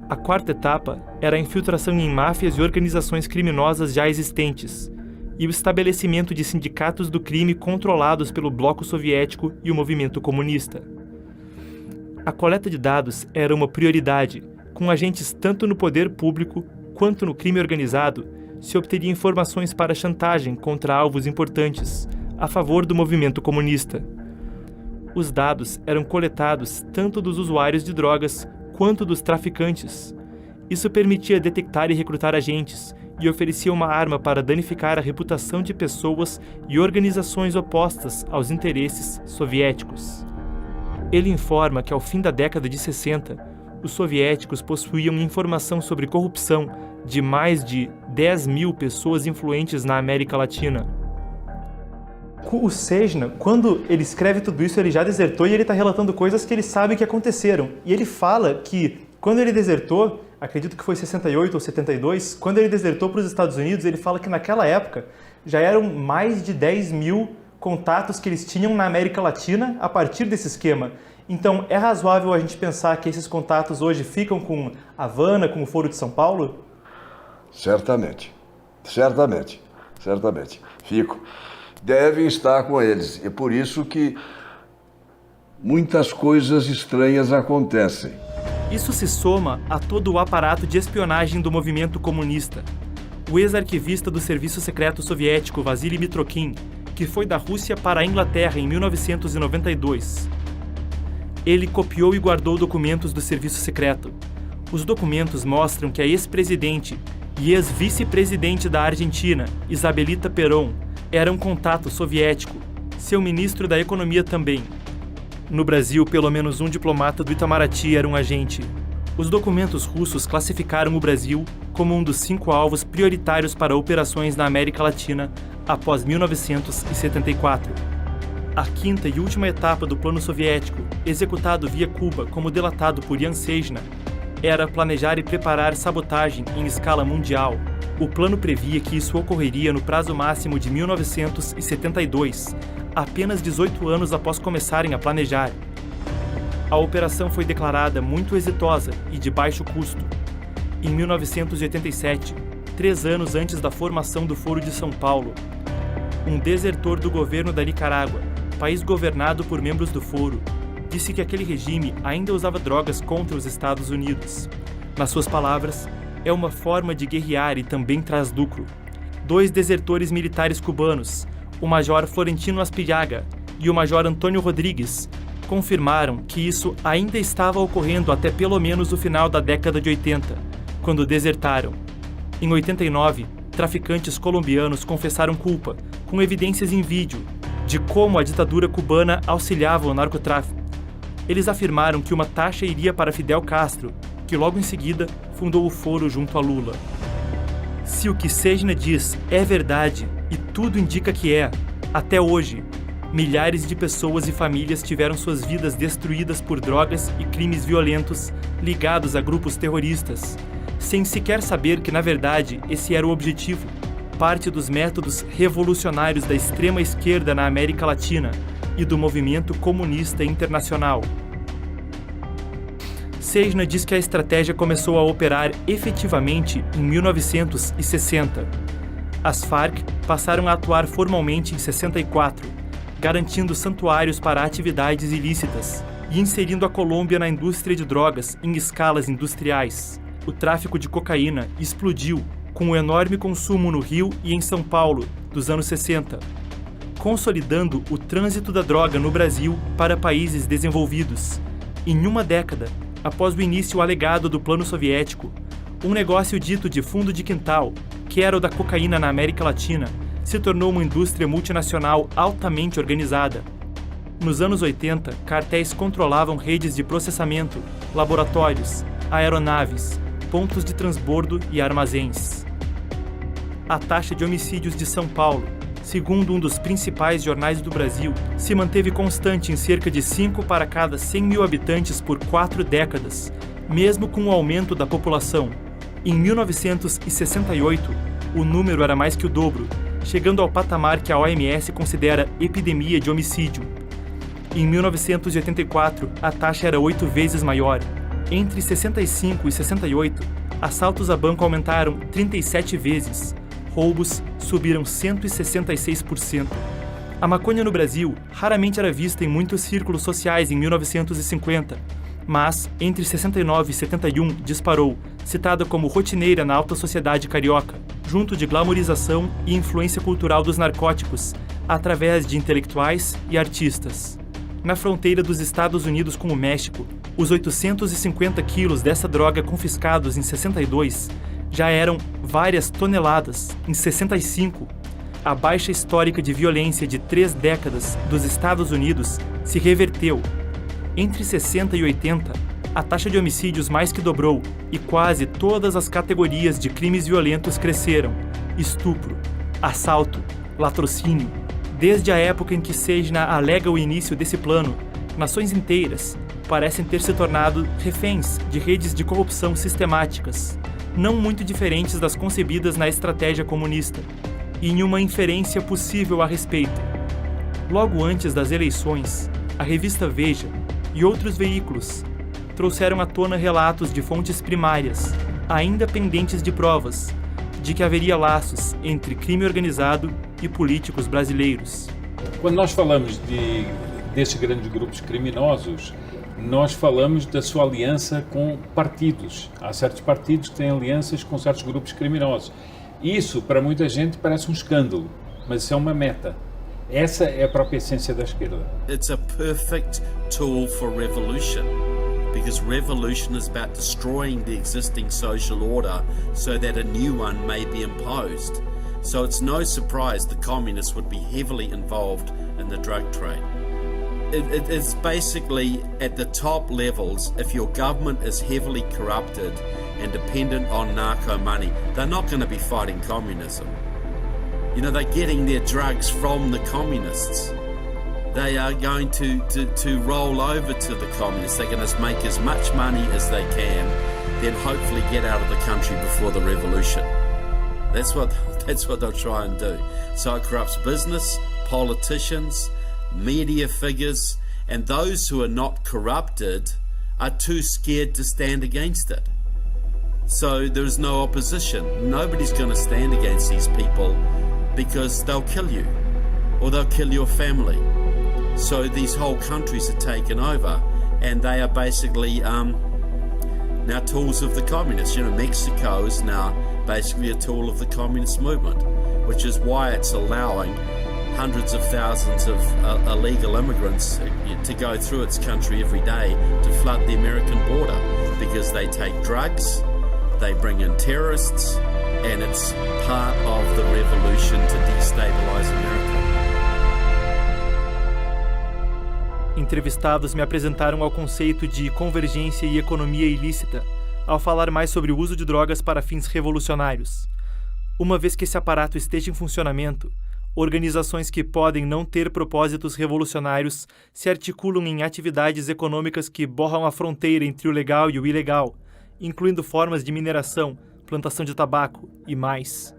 A quarta etapa era a infiltração em máfias e organizações criminosas já existentes e o estabelecimento de sindicatos do crime controlados pelo Bloco Soviético e o movimento comunista. A coleta de dados era uma prioridade, com agentes tanto no poder público quanto no crime organizado, se obteria informações para chantagem contra alvos importantes, a favor do movimento comunista. Os dados eram coletados tanto dos usuários de drogas quanto dos traficantes. Isso permitia detectar e recrutar agentes e oferecia uma arma para danificar a reputação de pessoas e organizações opostas aos interesses soviéticos. Ele informa que ao fim da década de 60, os soviéticos possuíam informação sobre corrupção de mais de 10 mil pessoas influentes na América Latina. O Sejna, quando ele escreve tudo isso, ele já desertou e ele está relatando coisas que ele sabe que aconteceram. E ele fala que, quando ele desertou, acredito que foi 68 ou 72, quando ele desertou para os Estados Unidos, ele fala que naquela época já eram mais de 10 mil contatos que eles tinham na América Latina a partir desse esquema. Então, é razoável a gente pensar que esses contatos hoje ficam com Havana, com o Foro de São Paulo? Certamente. Fico. Devem estar com eles. É por isso que muitas coisas estranhas acontecem. Isso se soma a todo o aparato de espionagem do movimento comunista. O ex-arquivista do Serviço Secreto Soviético, Vasily Mitrokhin, que foi da Rússia para a Inglaterra em 1992. Ele copiou e guardou documentos do Serviço Secreto. Os documentos mostram que a ex-presidente e ex-vice-presidente da Argentina, Isabelita Perón, era um contato soviético, seu ministro da Economia também. No Brasil, pelo menos um diplomata do Itamaraty era um agente. Os documentos russos classificaram o Brasil como um dos 5 alvos prioritários para operações na América Latina após 1974. A quinta e última etapa do plano soviético, executado via Cuba como delatado por Jan Sejna, era planejar e preparar sabotagem em escala mundial. O plano previa que isso ocorreria no prazo máximo de 1972, apenas 18 anos após começarem a planejar. A operação foi declarada muito exitosa e de baixo custo. Em 1987, 3 anos antes da formação do Foro de São Paulo, um desertor do governo da Nicarágua, país governado por membros do Foro, disse que aquele regime ainda usava drogas contra os Estados Unidos. Nas suas palavras, é uma forma de guerrear e também traz lucro. 2 desertores militares cubanos, o Major Florentino Aspillaga e o Major Antônio Rodrigues, confirmaram que isso ainda estava ocorrendo até pelo menos o final da década de 80, quando desertaram. Em 89, traficantes colombianos confessaram culpa, com evidências em vídeo, de como a ditadura cubana auxiliava o narcotráfico. Eles afirmaram que uma taxa iria para Fidel Castro, que logo em seguida fundou o Foro junto a Lula. Se o que Sejna diz é verdade, e tudo indica que é, até hoje, milhares de pessoas e famílias tiveram suas vidas destruídas por drogas e crimes violentos ligados a grupos terroristas, sem sequer saber que, na verdade, esse era o objetivo, parte dos métodos revolucionários da extrema esquerda na América Latina e do movimento comunista internacional. Sejna diz que a estratégia começou a operar efetivamente em 1960. As Farc passaram a atuar formalmente em 64, garantindo santuários para atividades ilícitas e inserindo a Colômbia na indústria de drogas em escalas industriais. O tráfico de cocaína explodiu com o enorme consumo no Rio e em São Paulo dos anos 60, consolidando o trânsito da droga no Brasil para países desenvolvidos. Em uma década, após o início alegado do Plano Soviético, um negócio dito de fundo de quintal, que era o da cocaína na América Latina, se tornou uma indústria multinacional altamente organizada. Nos anos 80, cartéis controlavam redes de processamento, laboratórios, aeronaves, pontos de transbordo e armazéns. A taxa de homicídios de São Paulo, segundo um dos principais jornais do Brasil, se manteve constante em cerca de 5 para cada 100 mil habitantes por 4 décadas, mesmo com o aumento da população. Em 1968, o número era mais que o dobro, chegando ao patamar que a OMS considera epidemia de homicídio. Em 1984, a taxa era 8 vezes maior. Entre 65 e 68, assaltos a banco aumentaram 37 vezes. Roubos subiram 166%. A maconha no Brasil raramente era vista em muitos círculos sociais em 1950, mas entre 69 e 71 disparou, citada como rotineira na alta sociedade carioca, junto de glamorização e influência cultural dos narcóticos, através de intelectuais e artistas. Na fronteira dos Estados Unidos com o México, os 850 quilos dessa droga confiscados em 62 já eram várias toneladas em 65. A baixa histórica de violência de 3 décadas dos Estados Unidos se reverteu. Entre 60 e 80, a taxa de homicídios mais que dobrou e quase todas as categorias de crimes violentos cresceram: estupro, assalto, latrocínio. Desde a época em que Cejna alega o início desse plano, nações inteiras parecem ter se tornado reféns de redes de corrupção sistemáticas, não muito diferentes das concebidas na estratégia comunista, e em uma inferência possível a respeito. Logo antes das eleições, a revista Veja e outros veículos trouxeram à tona relatos de fontes primárias, ainda pendentes de provas, de que haveria laços entre crime organizado e políticos brasileiros. Quando nós falamos desses grandes grupos criminosos, nós falamos da sua aliança com partidos. Há certos partidos que têm alianças com certos grupos criminosos. Isso, para muita gente, parece um escândalo, mas isso é uma meta. Essa é a própria essência da esquerda. It's a perfect tool for revolution, because revolution is about destroying the existing social order so that a new one may be imposed. So it's no surprise the communists would be heavily involved in the drug trade. It's basically at the top levels, if your government is heavily corrupted and dependent on narco money, they're not going to be fighting communism. You know, they're getting their drugs from the communists. They are going to roll over to the communists. They're going to make as much money as they can, then hopefully get out of the country before the revolution. That's what they'll try and do. So it corrupts business, politicians, media figures, and those who are not corrupted are too scared to stand against it. So there is no opposition. Nobody's going to stand against these people because they'll kill you or they'll kill your family. So these whole countries are taken over and they are basically now tools of the communists. You know, Mexico is now basically a tool of the communist movement, which is why it's allowing hundreds of thousands of illegal immigrants to go through its country every day to flood the American border, because they take drugs, they bring in terrorists, and it's part of the revolution to destabilize America. Entrevistados me apresentaram ao conceito de convergência e economia ilícita, ao falar mais sobre o uso de drogas para fins revolucionários. Uma vez que esse aparato esteja em funcionamento, organizações que podem não ter propósitos revolucionários se articulam em atividades econômicas que borram a fronteira entre o legal e o ilegal, incluindo formas de mineração, plantação de tabaco e mais.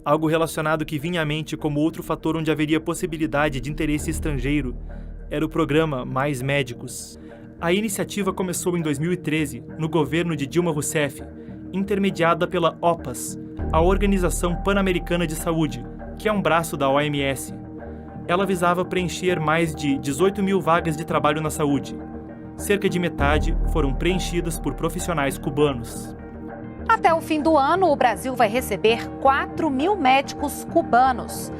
Algo relacionado que vinha à mente como outro fator onde haveria possibilidade de interesse estrangeiro era o programa Mais Médicos. A iniciativa começou em 2013, no governo de Dilma Rousseff, intermediada pela OPAS, a Organização Pan-Americana de Saúde, que é um braço da OMS. Ela visava preencher mais de 18 mil vagas de trabalho na saúde. Cerca de metade foram preenchidas por profissionais cubanos. Até o fim do ano, o Brasil vai receber 4 mil médicos cubanos.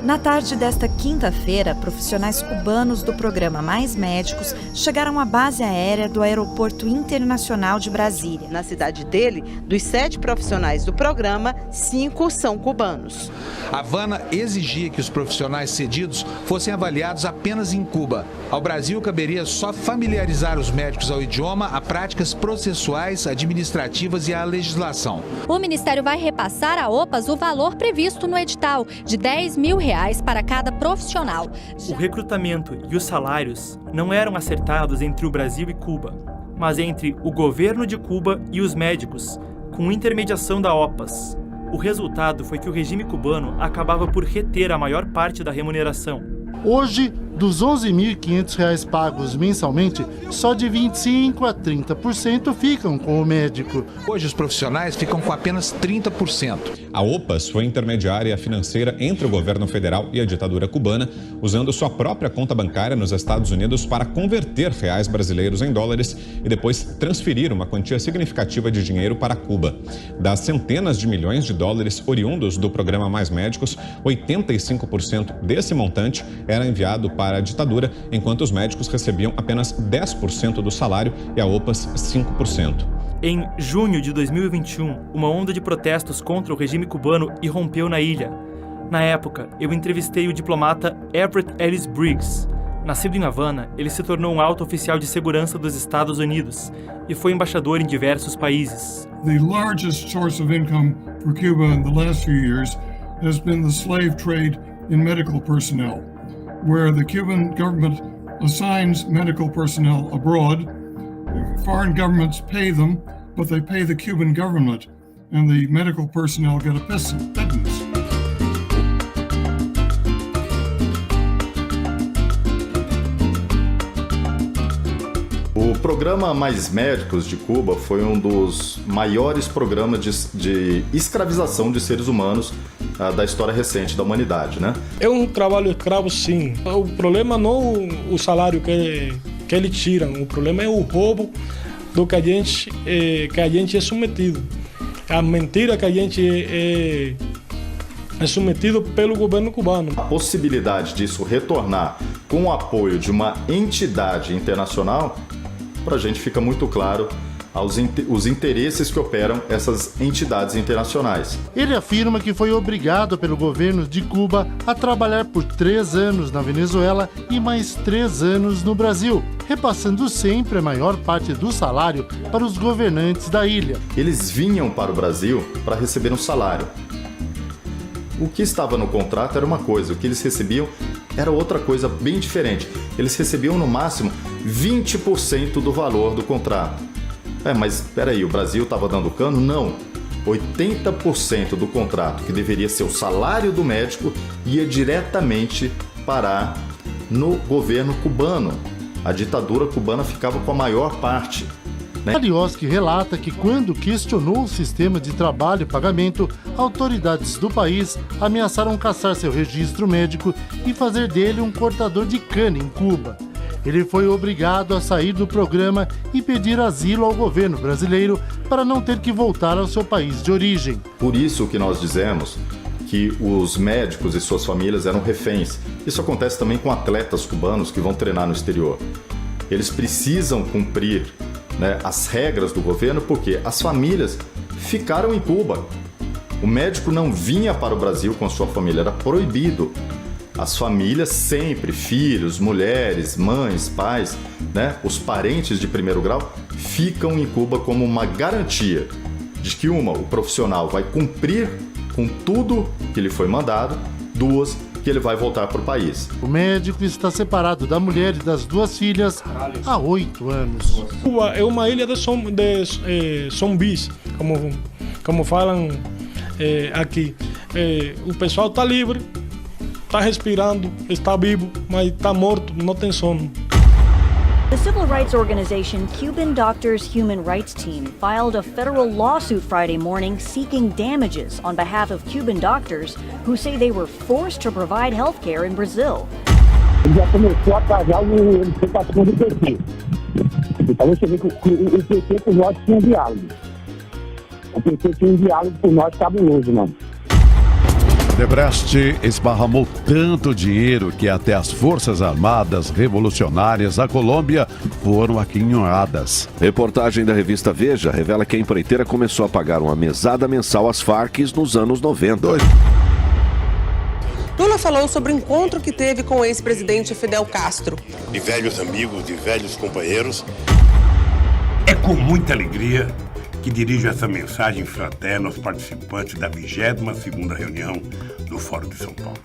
Na tarde desta quinta-feira, profissionais cubanos do programa Mais Médicos chegaram à base aérea do Aeroporto Internacional de Brasília. Na cidade dele, dos 7 profissionais do programa, 5 são cubanos. Havana exigia que os profissionais cedidos fossem avaliados apenas em Cuba. Ao Brasil, caberia só familiarizar os médicos ao idioma, a práticas processuais, administrativas e à legislação. O Ministério vai repassar à OPAS o valor previsto no edital, de R$10 mil para cada profissional. O recrutamento e os salários não eram acertados entre o Brasil e Cuba, mas entre o governo de Cuba e os médicos, com intermediação da OPAS. O resultado foi que o regime cubano acabava por reter a maior parte da remuneração. Hoje, dos R$ 11.500 pagos mensalmente, só de 25% a 30% ficam com o médico. Hoje os profissionais ficam com apenas 30%. A OPAS foi intermediária financeira entre o governo federal e a ditadura cubana, usando sua própria conta bancária nos Estados Unidos para converter reais brasileiros em dólares e depois transferir uma quantia significativa de dinheiro para Cuba. Das centenas de milhões de dólares oriundos do programa Mais Médicos, 85% desse montante era enviado para a ditadura, enquanto os médicos recebiam apenas 10% do salário e a OPAS 5%. Em junho de 2021, uma onda de protestos contra o regime cubano irrompeu na ilha. Na época, eu entrevistei o diplomata Everett Ellis Briggs. Nascido em Havana, ele se tornou um alto oficial de segurança dos Estados Unidos e foi embaixador em diversos países. The largest source of income for Cuba in the last few years has been the slave trade in medical personnel, where the Cuban government assigns medical personnel abroad. Foreign governments pay them, but they pay the Cuban government, and the medical personnel get a pittance. O programa Mais Médicos de Cuba foi um dos maiores programas de escravização de seres humanos da história recente da humanidade, né? É um trabalho escravo, sim. O problema não é o salário que eles tiram, o problema é o roubo do que a gente é submetido. A mentira que a gente é submetido pelo governo cubano. A possibilidade disso retornar com o apoio de uma entidade internacional, para a gente fica muito claro os interesses que operam essas entidades internacionais. Ele afirma que foi obrigado pelo governo de Cuba a trabalhar por 3 anos na Venezuela e mais 3 anos no Brasil, repassando sempre a maior parte do salário para os governantes da ilha. Eles vinham para o Brasil para receber um salário. O que estava no contrato era uma coisa, o que eles recebiam era outra coisa bem diferente. Eles recebiam no máximo 20% do valor do contrato. Mas espera aí, o Brasil estava dando cano? Não. 80% do contrato, que deveria ser o salário do médico, ia diretamente parar no governo cubano. A ditadura cubana ficava com a maior parte. Alioski relata que quando questionou o sistema de trabalho e pagamento, autoridades do país ameaçaram caçar seu registro médico e fazer dele um cortador de cana em Cuba. Ele foi obrigado a sair do programa e pedir asilo ao governo brasileiro para não ter que voltar ao seu país de origem. Por isso que nós dizemos que os médicos e suas famílias eram reféns. Isso acontece também com atletas cubanos que vão treinar no exterior. Eles precisam cumprir as regras do governo porque as famílias ficaram em Cuba. O médico não vinha para o Brasil com a sua família, era proibido. As famílias sempre, filhos, mulheres, mães, pais, os parentes de primeiro grau, ficam em Cuba como uma garantia de que, o profissional vai cumprir com tudo que lhe foi mandado, 2, que ele vai voltar para o país. O médico está separado da mulher e das 2 filhas há 8 anos. Cuba é uma ilha de zumbis, como falam aqui. O pessoal está livre, está respirando, está vivo, mas está morto, não tem sono. The civil rights organization Cuban Doctors Human Rights Team filed a federal lawsuit Friday morning seeking damages on behalf of Cuban doctors who say they were forced to provide health care in Brazil. Ele já começou a pagar o participação do PT. Então você vê que o PT por nós tinha diálogo. O PT tinha diálogo por nós cabuloso, mano. Odebrecht esparramou tanto dinheiro que até as Forças Armadas Revolucionárias da Colômbia foram aquinhoadas. Reportagem da revista Veja revela que a empreiteira começou a pagar uma mesada mensal às Farc nos anos 90. Lula falou sobre o encontro que teve com o ex-presidente Fidel Castro. De velhos amigos, de velhos companheiros. É com muita alegria que dirijo essa mensagem fraterna aos participantes da 22ª reunião do Fórum de São Paulo.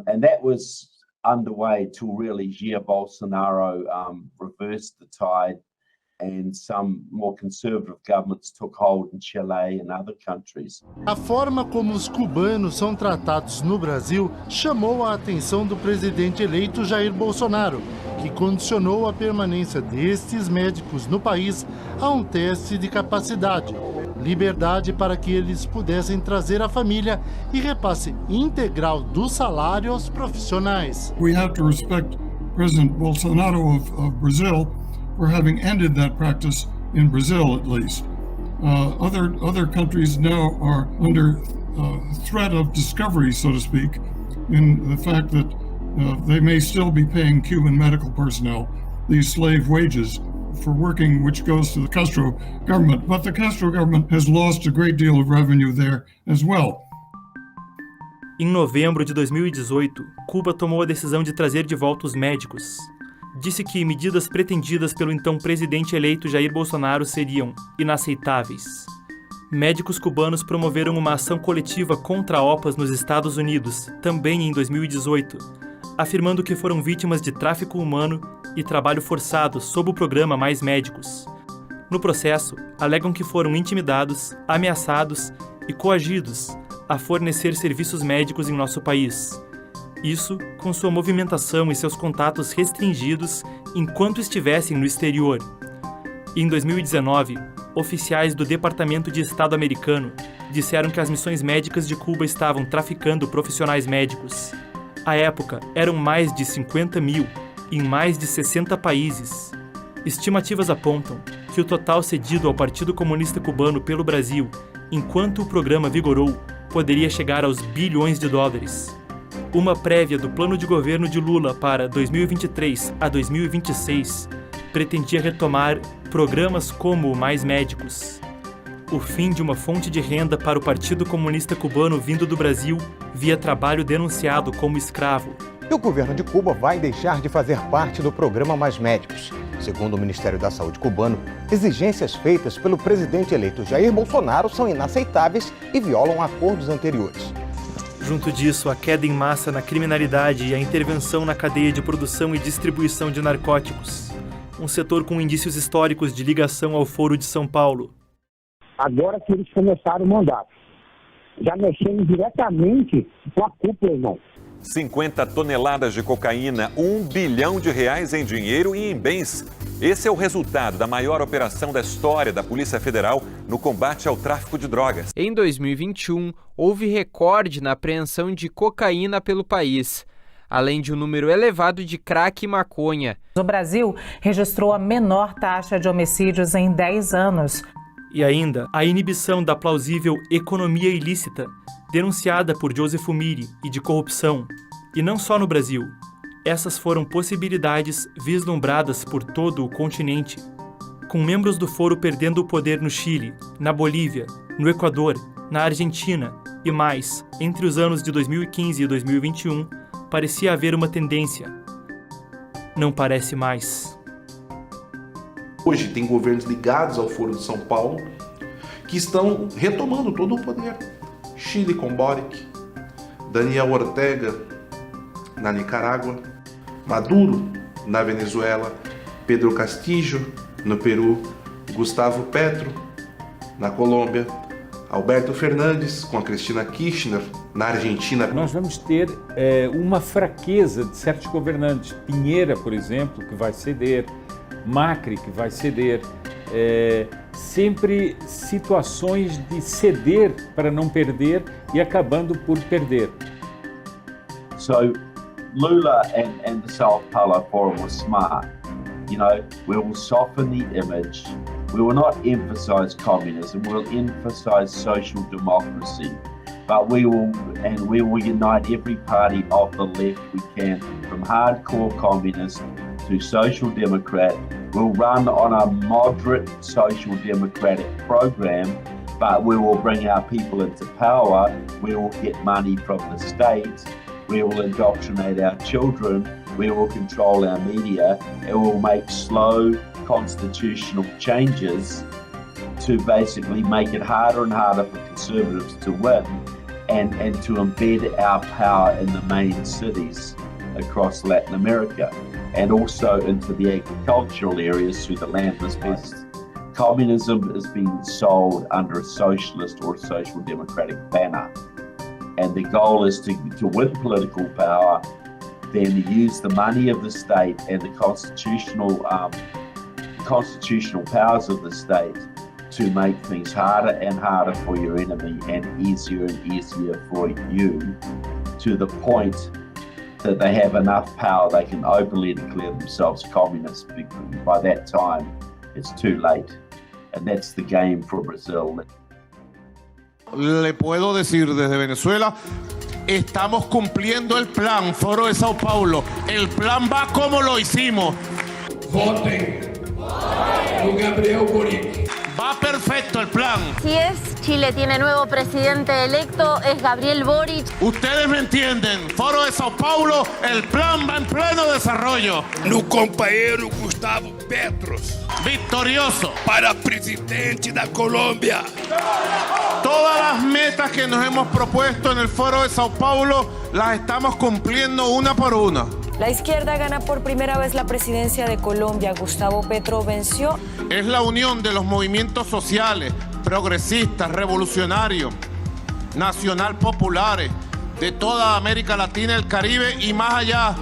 And that was underway till really Jair Bolsonaro reversed the tide and some more conservative governments took hold in Chile and other countries. A forma como os cubanos são tratados no Brasil chamou a atenção do presidente eleito Jair Bolsonaro, que condicionou a permanência destes médicos no país a um teste de capacidade, liberdade para que eles pudessem trazer a família e repasse integral do salário aos profissionais. We have to respect President Bolsonaro of Brazil for having ended that practice in Brazil, at least. Other countries now are under threat of discovery, so to speak, in the fact that they may still be paying Cuban medical personnel these slave wages for working, which goes to the Castro government. But the Castro government has lost a great deal of revenue there as well. Em novembro de 2018, Cuba tomou a decisão de trazer de volta os médicos. Disse que medidas pretendidas pelo então presidente eleito Jair Bolsonaro seriam inaceitáveis. Médicos cubanos promoveram uma ação coletiva contra a OPAS nos Estados Unidos, também em 2018, afirmando que foram vítimas de tráfico humano e trabalho forçado sob o programa Mais Médicos. No processo, alegam que foram intimidados, ameaçados e coagidos a fornecer serviços médicos em nosso país. Isso com sua movimentação e seus contatos restringidos enquanto estivessem no exterior. Em 2019, oficiais do Departamento de Estado americano disseram que as missões médicas de Cuba estavam traficando profissionais médicos. À época, eram mais de 50 mil, em mais de 60 países. Estimativas apontam que o total cedido ao Partido Comunista Cubano pelo Brasil, enquanto o programa vigorou, poderia chegar aos bilhões de dólares. Uma prévia do plano de governo de Lula para 2023 a 2026 pretendia retomar programas como o Mais Médicos. O fim de uma fonte de renda para o Partido Comunista Cubano vindo do Brasil via trabalho denunciado como escravo. E o governo de Cuba vai deixar de fazer parte do programa Mais Médicos. Segundo o Ministério da Saúde cubano, exigências feitas pelo presidente eleito Jair Bolsonaro são inaceitáveis e violam acordos anteriores. Junto disso, a queda em massa na criminalidade e a intervenção na cadeia de produção e distribuição de narcóticos. Um setor com indícios históricos de ligação ao Foro de São Paulo. Agora que eles começaram o mandato, já mexendo diretamente com a cúpula, irmão. 50 toneladas de cocaína, R$1 bilhão em dinheiro e em bens. Esse é o resultado da maior operação da história da Polícia Federal no combate ao tráfico de drogas. Em 2021, houve recorde na apreensão de cocaína pelo país, além de um número elevado de crack e maconha. O Brasil registrou a menor taxa de homicídios em 10 anos. E ainda a inibição da plausível economia ilícita, denunciada por Joseph Miri, e de corrupção. E não só no Brasil. Essas foram possibilidades vislumbradas por todo o continente, com membros do foro perdendo o poder no Chile, na Bolívia, no Equador, na Argentina e mais. Entre os anos de 2015 e 2021, parecia haver uma tendência. Não parece mais. Hoje tem governos ligados ao Foro de São Paulo que estão retomando todo o poder. Chile com Boric, Daniel Ortega na Nicarágua, Maduro na Venezuela, Pedro Castillo no Peru, Gustavo Petro na Colômbia, Alberto Fernandes, com a Cristina Kirchner na Argentina. Nós vamos ter uma fraqueza de certos governantes. Pinheira, por exemplo, que vai ceder, Macri, que vai ceder. Sempre situações de ceder para não perder e acabando por perder. So Lula and the Sao Paulo Forum were smart. You know, we will soften the image. We will not emphasize communism. We'll emphasize social democracy. But we will unite every party of the left we can, from hardcore communist to social democrat. We'll run on a moderate social democratic program, but we will bring our people into power. We will get money from the state. We will indoctrinate our children. We will control our media. It will make slow constitutional changes to basically make it harder and harder for conservatives to win and to embed our power in the main cities across Latin America and also into the agricultural areas through the landless peasants. Communism is being sold under a socialist or a social democratic banner. And the goal is to win political power, then use the money of the state and the constitutional powers of the state to make things harder and harder for your enemy and easier for you, to the point that they have enough power they can openly declare themselves communists, because by that time it's too late. And that's the game for Brazil. Le puedo decir desde Venezuela, estamos cumpliendo el plan, Foro de Sao Paulo. El plan va como lo hicimos. Voten por Gabriel Boric. Va perfecto el plan. Si Chile tiene nuevo presidente electo, es Gabriel Boric. Ustedes me entienden, Foro de Sao Paulo, el plan va en pleno desarrollo. No companheiro Gustavo Petros. Victorioso. Para presidente da Colômbia. Todas las metas que nos hemos propuesto en el Foro de Sao Paulo las estamos cumpliendo una por una. La izquierda gana por primera vez la presidencia de Colombia. Gustavo Petro venció. Es la unión de los movimientos sociales, progresistas, revolucionarios, nacional populares, de toda América Latina, el Caribe y más allá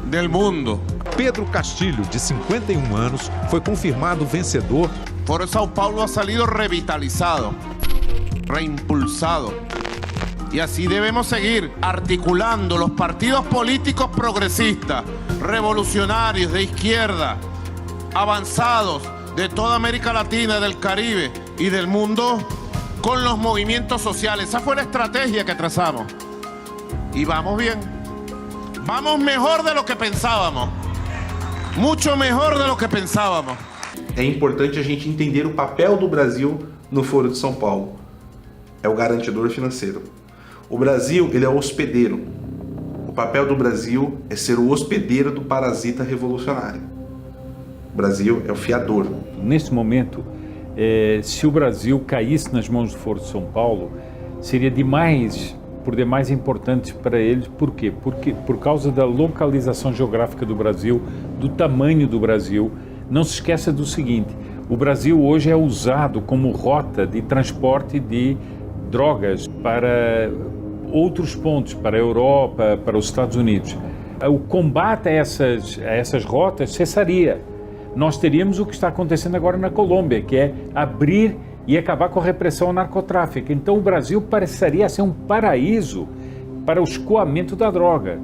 del mundo. Pedro Castilho, de 51 anos, foi confirmado vencedor. Por Sao Paulo ha salido revitalizado, reimpulsado. Y así debemos seguir articulando los partidos políticos progresistas, revolucionarios, de izquierda, avanzados de toda América Latina, del Caribe y del mundo, con los movimientos sociales. Esa fue la estrategia que trazamos. Y vamos bien. Vamos mejor de lo que pensábamos. Mucho mejor de lo que pensábamos. É importante a gente entender o papel do Brasil no Foro de São Paulo. É o garantidor financeiro. O Brasil, ele é o hospedeiro. O papel do Brasil é ser o hospedeiro do parasita revolucionário. O Brasil é o fiador. Nesse momento, se o Brasil caísse nas mãos do Foro de São Paulo, seria por demais importante para eles. Por quê? Porque por causa da localização geográfica do Brasil, do tamanho do Brasil. Não se esqueça do seguinte, o Brasil hoje é usado como rota de transporte de drogas para outros pontos, para a Europa, para os Estados Unidos. O combate a essas rotas cessaria. Nós teríamos o que está acontecendo agora na Colômbia, que é abrir e acabar com a repressão ao narcotráfico. Então o Brasil pareceria ser um paraíso para o escoamento da droga.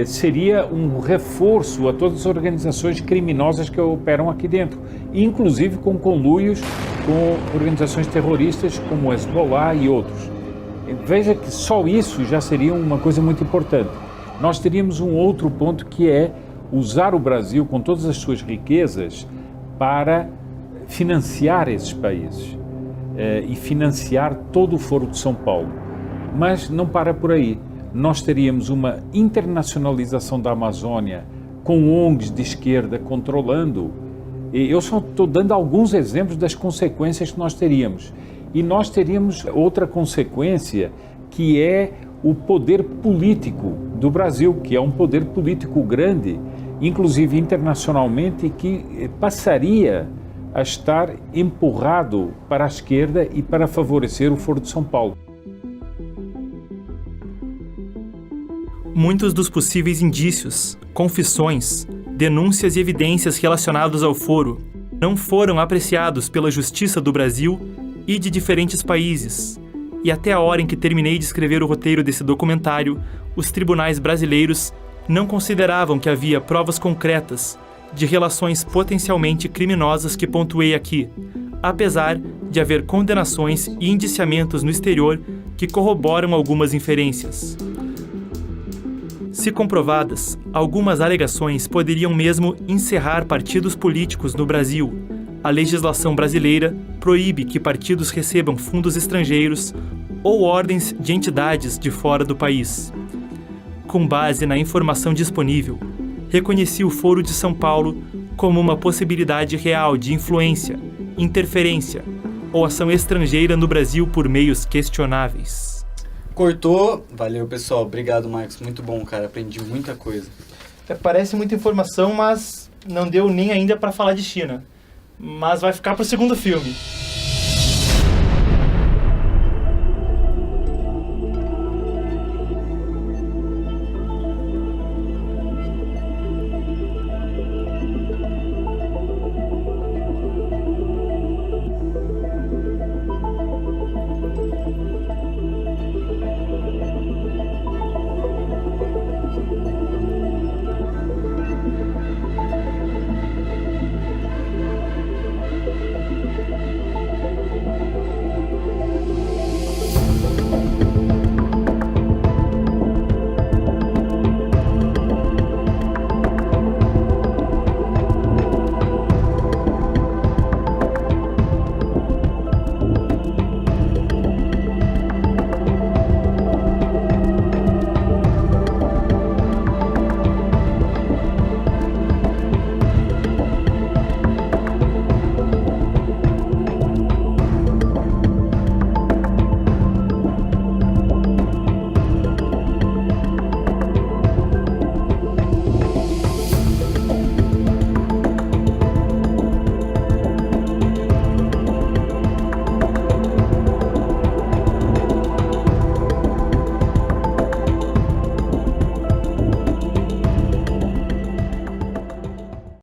Seria um reforço a todas as organizações criminosas que operam aqui dentro, inclusive com conluios com organizações terroristas como o Hezbollah e outros. Veja que só isso já seria uma coisa muito importante. Nós teríamos um outro ponto, que é usar o Brasil com todas as suas riquezas para financiar esses países e financiar todo o Foro de São Paulo. Mas não para por aí. Nós teríamos uma internacionalização da Amazônia com ONGs de esquerda controlando. E eu só estou dando alguns exemplos das consequências que nós teríamos. E nós teríamos outra consequência, que é o poder político do Brasil, que é um poder político grande, inclusive internacionalmente, que passaria a estar empurrado para a esquerda e para favorecer o Foro de São Paulo. Muitos dos possíveis indícios, confissões, denúncias e evidências relacionados ao foro não foram apreciados pela Justiça do Brasil e de diferentes países. E até a hora em que terminei de escrever o roteiro desse documentário, os tribunais brasileiros não consideravam que havia provas concretas de relações potencialmente criminosas que pontuei aqui, apesar de haver condenações e indiciamentos no exterior que corroboram algumas inferências. Se comprovadas, algumas alegações poderiam mesmo encerrar partidos políticos no Brasil. A legislação brasileira proíbe que partidos recebam fundos estrangeiros ou ordens de entidades de fora do país. Com base na informação disponível, reconheci o Foro de São Paulo como uma possibilidade real de influência, interferência ou ação estrangeira no Brasil por meios questionáveis. Cortou. Valeu, pessoal. Obrigado, Marcos. Muito bom, cara. Aprendi muita coisa. Parece muita informação, mas não deu nem ainda para falar de China. Mas vai ficar pro segundo filme.